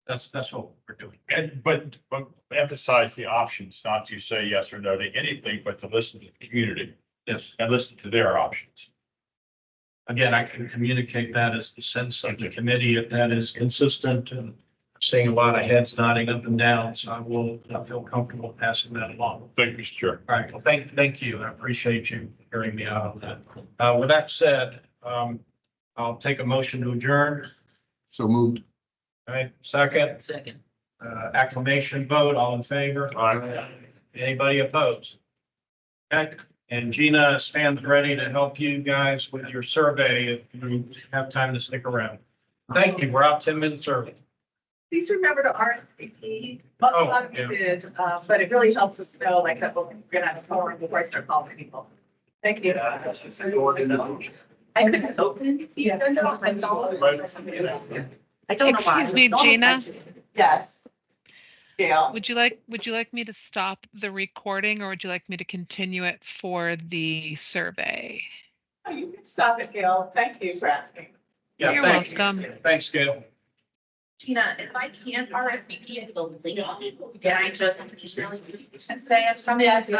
That's what we're doing. But emphasize the options, not to say yes or no to anything, but to listen to the community. Yes. And listen to their options. Again, I can communicate that as the sense of the committee if that is consistent, and seeing a lot of heads nodding up and down, so I feel comfortable passing that along. Thank you, Mr. Chair. All right, well, thank you. I appreciate you hearing me out on that. With that said, I'll take a motion to adjourn. So moved. All right, second. Second. Acclamation vote, all in favor? Aye. Anybody opposed? Okay, and Gina stands ready to help you guys with your survey if you have time to stick around. Thank you. We're out 10 minutes early. Please remember to RSVP. A Oh, lot of yeah. you did, but it really helps us know like that we're gonna have a forum before I start calling people. Thank you. I couldn't open. the agenda. I don't know why. Excuse me, Gina? Yes. Gail. Would you like me to stop the recording or would you like me to continue it for the survey? Oh, you can stop it, Gail. Thank you for asking. Yeah, You're thank you. welcome. Thanks, Gail. Tina, if I can't RSVP, I will link. Can I just really say I'm from the